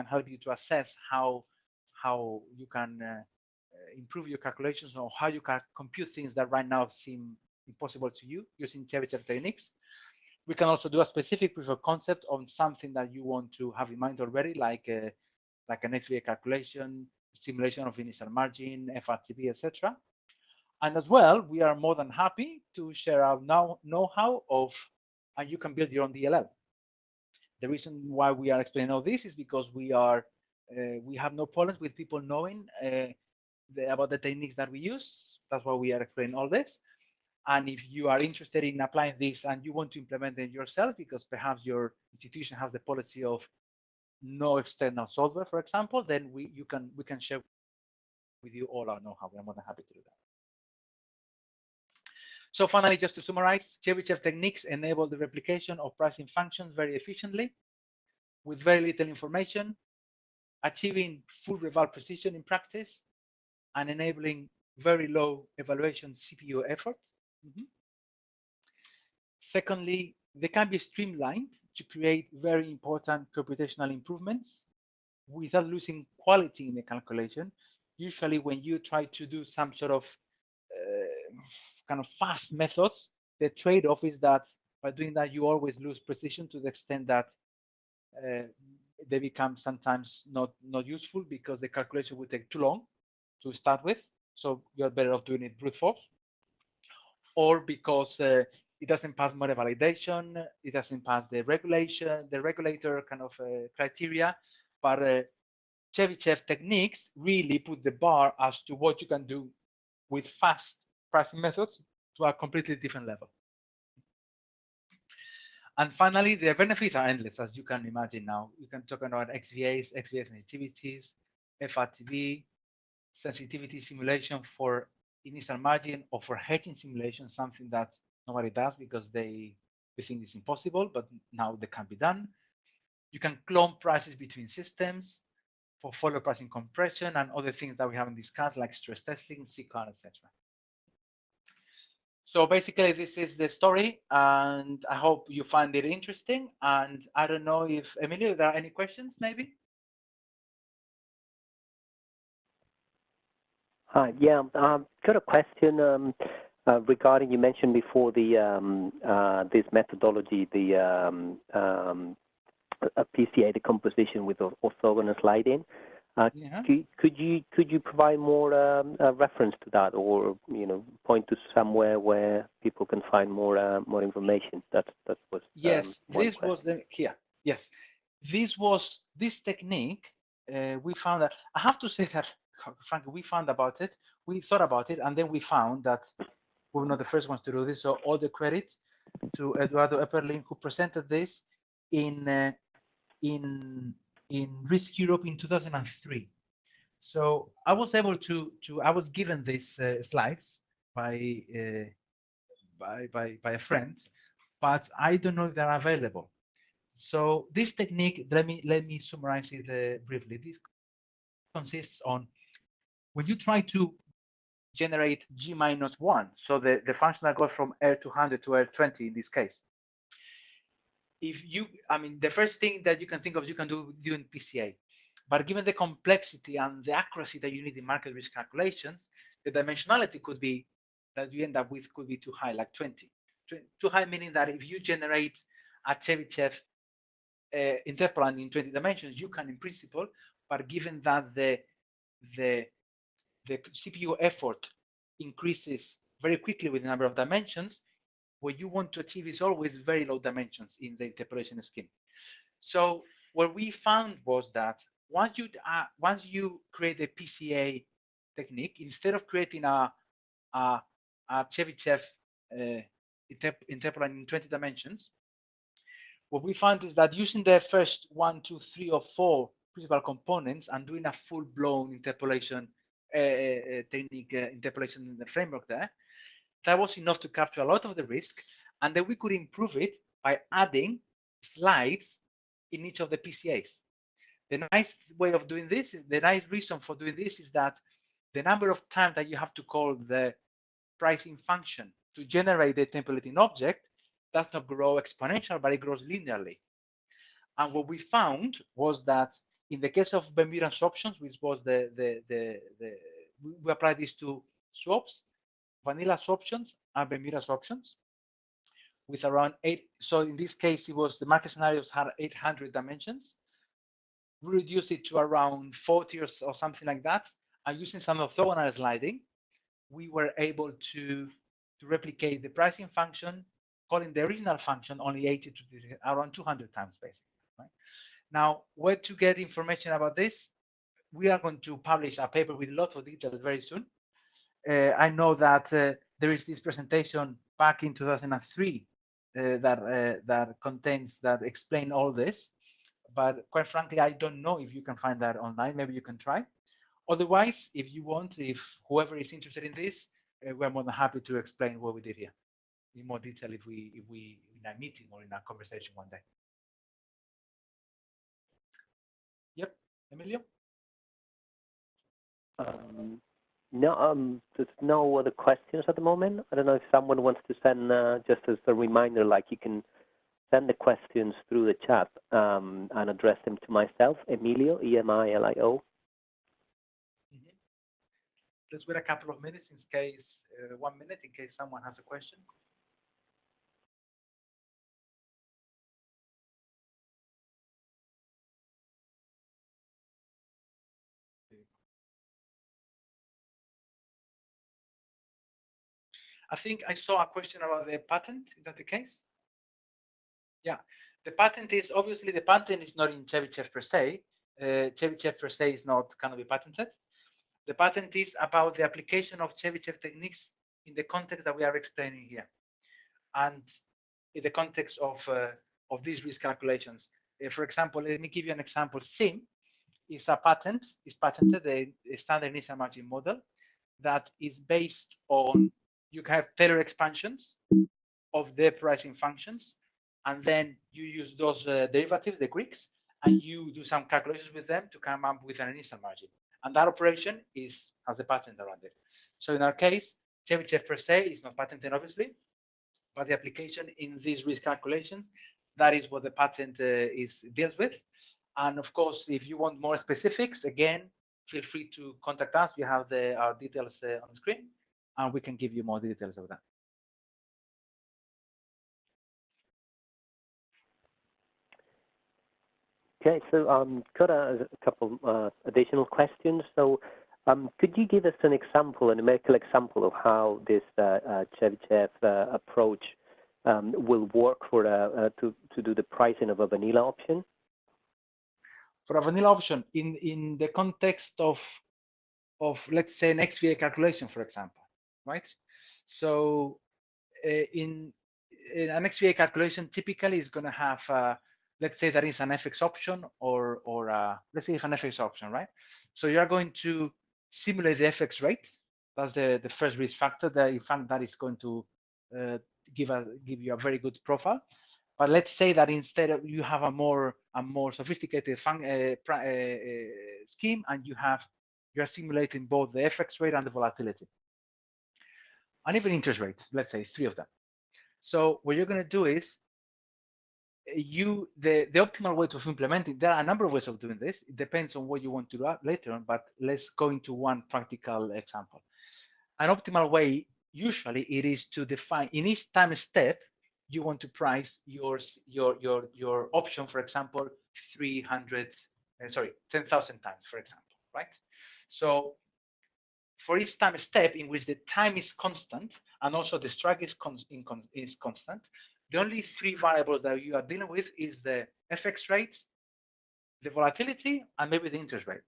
help you to assess how you can improve your calculations, or how you can compute things that right now seem impossible to you using Chebyshev techniques. We can also do a specific proof of concept on something that you want to have in mind already, like an XVA calculation, simulation of initial margin, FRTB, etc. And as well, we are more than happy to share our know-how and you can build your own DLL. The reason why we are explaining all this is because we have no problems with people knowing about the techniques that we use. That's why we are explaining all this. And if you are interested in applying this and you want to implement it yourself, because perhaps your institution has the policy of no external solver, for example, then we can share with you all our know-how. I'm more than happy to do that. So finally, just to summarize, Chebyshev techniques enable the replication of pricing functions very efficiently with very little information, achieving full reval precision in practice, and enabling very low evaluation CPU effort. Secondly, they can be streamlined to create very important computational improvements without losing quality in the calculation. Usually when you try to do some sort of kind of fast methods, the trade-off is that by doing that, you always lose precision to the extent that they become sometimes not useful because the calculation will take too long to start with. So you're better off doing it brute force, or because it doesn't pass model validation, it doesn't pass the regulator kind of criteria. But Chebyshev techniques really put the bar as to what you can do with fast pricing methods to a completely different level. And finally, the benefits are endless, as you can imagine now. You can talk about XVAs, XVA sensitivities, FRTB, sensitivity simulation for initial margin, or for hedging simulation, something that nobody does because we think it's impossible, but now they can be done. You can clone prices between systems for follow pricing compression and other things that we haven't discussed, like stress testing, C-card, etc. So basically, this is the story, and I hope you find it interesting. And I don't know if, Emilio, there are any questions, maybe? Hi, yeah, got a question regarding, you mentioned before the this methodology, the PCA decomposition with orthogonal sliding. Yeah. Could you provide more reference to that, or point to somewhere where people can find more information? That was yes. This question. was the here. Yes, this technique. We found that, I have to say that, frankly, we thought about it, and then we found that we were not the first ones to do this. So all the credit to Eduardo Epperlin, who presented this in Risk Europe in 2003. So I was able I was given these slides by a friend, but I don't know if they're available. So this technique, let me summarize it briefly. This consists on when you try to generate G-1, so the function that goes from R200 to R20 in this case. The first thing that you can think of, you can do in PCA. But given the complexity and the accuracy that you need in market risk calculations, the dimensionality could be that you end up with could be too high, like 20. Too high meaning that if you generate a Chebyshev interpolant in 20 dimensions, you can in principle, but given that the CPU effort increases very quickly with the number of dimensions, what you want to achieve is always very low dimensions in the interpolation scheme. So what we found was that once you create a PCA technique, instead of creating a Chebyshev interpolant in 20 dimensions, what we found is that using the first 1, 2, 3, or 4 principal components and doing a full-blown interpolation technique, interpolation in the framework there, that was enough to capture a lot of the risk, and then we could improve it by adding slides in each of the PCAs. The nice way of doing this, the nice reason for doing this is that the number of times that you have to call the pricing function to generate the interpolating object does not grow exponential, but it grows linearly. And what we found was that in the case of Bermuda swaptions, which was we applied these to swaps, vanilla swaptions and Bermuda swaptions, with around 8. So in this case, it was the market scenarios had 800 dimensions. We reduced it to around 40 or something like that. And using some orthogonal sliding, we were able to replicate the pricing function, calling the original function only 80 to around 200 times, basically. Right? Now, where to get information about this? We are going to publish a paper with lots of details very soon. I know that there is this presentation back in 2003 that explain all this, but quite frankly, I don't know if you can find that online. Maybe you can try. Otherwise, if you want, if whoever is interested in this, we're more than happy to explain what we did here in more detail if we in a meeting or in a conversation one day. Yep, Emilio. No, there's no other questions at the moment. I don't know if someone wants to send, just as a reminder, like you can send the questions through the chat and address them to myself, Emilio, E-M-I-L-I-O. Let's wait a couple of minutes in case, 1 minute in case someone has a question. I think I saw a question about the patent. Is that the case? Yeah, the patent is obviously the patent is not in Chebyshev per se. Chebyshev per se is not cannot be patented. The patent is about the application of Chebyshev techniques in the context that we are explaining here, and in the context of these risk calculations. For example, let me give you an example. SIM is a patent, is patented, the standard initial margin model that is based on, you can have Taylor expansions of the pricing functions, and then you use those derivatives, the Greeks, and you do some calculations with them to come up with an initial margin. And that operation has a patent around it. So in our case, Chebyshev per se is not patented, obviously, but the application in these risk calculations, that is what the patent deals with. And of course, if you want more specifics, again, feel free to contact us. You have our details on the screen, and we can give you more details of that. Okay, so got a couple additional questions. So could you give us an example, a numerical example of how this Chebyshev approach will work for to do the pricing of a vanilla option? For a vanilla option, in the context of let's say an XVA calculation, for example, right? So in an XVA calculation, typically is going to have let's say that is an FX option or let's say it's an FX option, right? So you are going to simulate the FX rate. That's the first risk factor that in fact that is going to give you a very good profile. But let's say that instead of you have a more sophisticated scheme, and you're simulating both the FX rate and the volatility, and even interest rates. Let's say 3 of them. So what you're going to do is the optimal way of implementing. There are a number of ways of doing this. It depends on what you want to do later on. But let's go into one practical example. An optimal way usually it is to define in each time step. You want to price your option, for example, 10,000 times, for example, right? So for each time step in which the time is constant and also the strike is constant, the only 3 variables that you are dealing with is the FX rate, the volatility, and maybe the interest rate.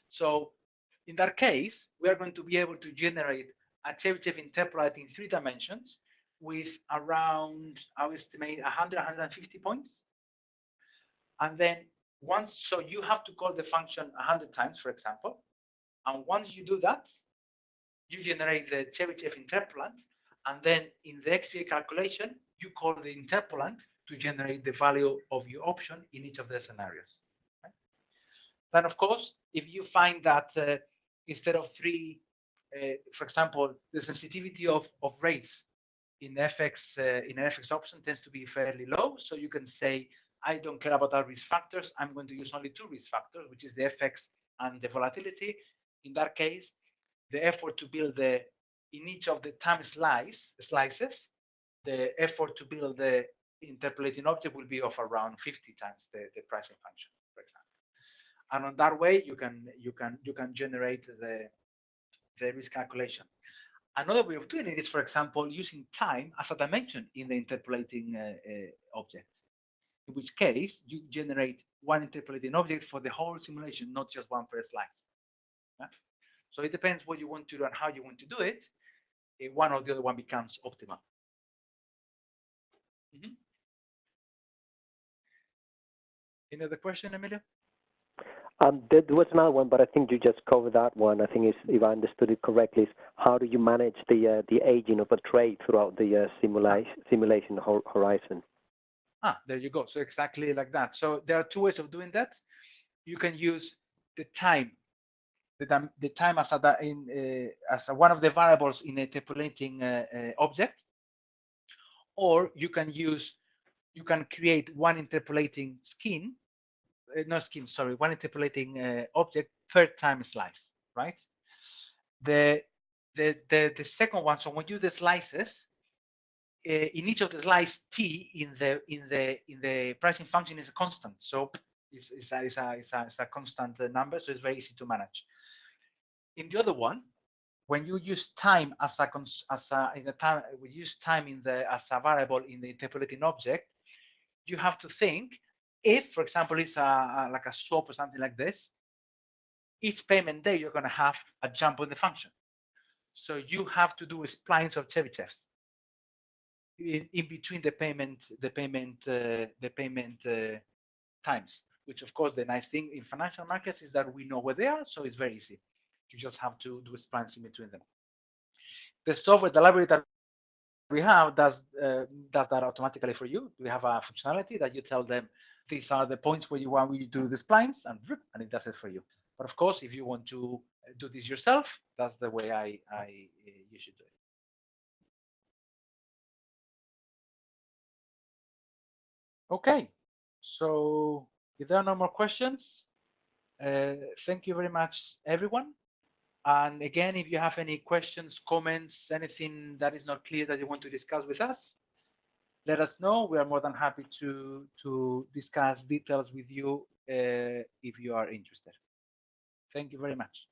So in that case, we are going to be able to generate a Chebyshev interpolant in 3 dimensions with around, I would estimate, 150 points. And then so you have to call the function 100 times, for example. And once you do that, you generate the Chebyshev interpolant. And then in the XVA calculation, you call the interpolant to generate the value of your option in each of the scenarios. Right? Then, of course, if you find that instead of 3, for example, the sensitivity of rates in FX in an FX option tends to be fairly low, so you can say, I don't care about our risk factors. I'm going to use only 2 risk factors, which is the FX and the volatility. In that case, the effort to build in each of the time slices, the effort to build the interpolating object will be of around 50 times the pricing function, for example. And on that way, you can generate the risk calculation. Another way of doing it is, for example, using time as a dimension in the interpolating object, in which case you generate one interpolating object for the whole simulation, not just one per slice. Yeah? So it depends what you want to do and how you want to do it. One or the other one becomes optimal. Any other question, Emilio? There was another one, but I think you just covered that one. I think if I understood it correctly, is how do you manage the aging of a trade throughout the simulation horizon? There you go. So exactly like that. So there are two ways of doing that. You can use the time as one of the variables in a interpolating object, or you can create one interpolating one interpolating object per time slice, right? The second one, so when you do the slices, in each of the slice t in the pricing function is a constant, so it's a constant number, so it's very easy to manage. In the other one, when you use time as a variable in the interpolating object, you have to think, if, for example, it's like a swap or something like this, each payment day you're going to have a jump on the function. So you have to do splines of Chebyshev in between the payment times. Which, of course, the nice thing in financial markets is that we know where they are, so it's very easy. You just have to do splines in between them. The software, the library that we have does that automatically for you. We have a functionality that you tell them these are the points where you want me to do the splines, and it does it for you. But of course, if you want to do this yourself, that's the way you should do it. Okay, so if there are no more questions, thank you very much, everyone. And again, if you have any questions, comments, anything that is not clear that you want to discuss with us, let us know. We are more than happy to discuss details with you if you are interested. Thank you very much.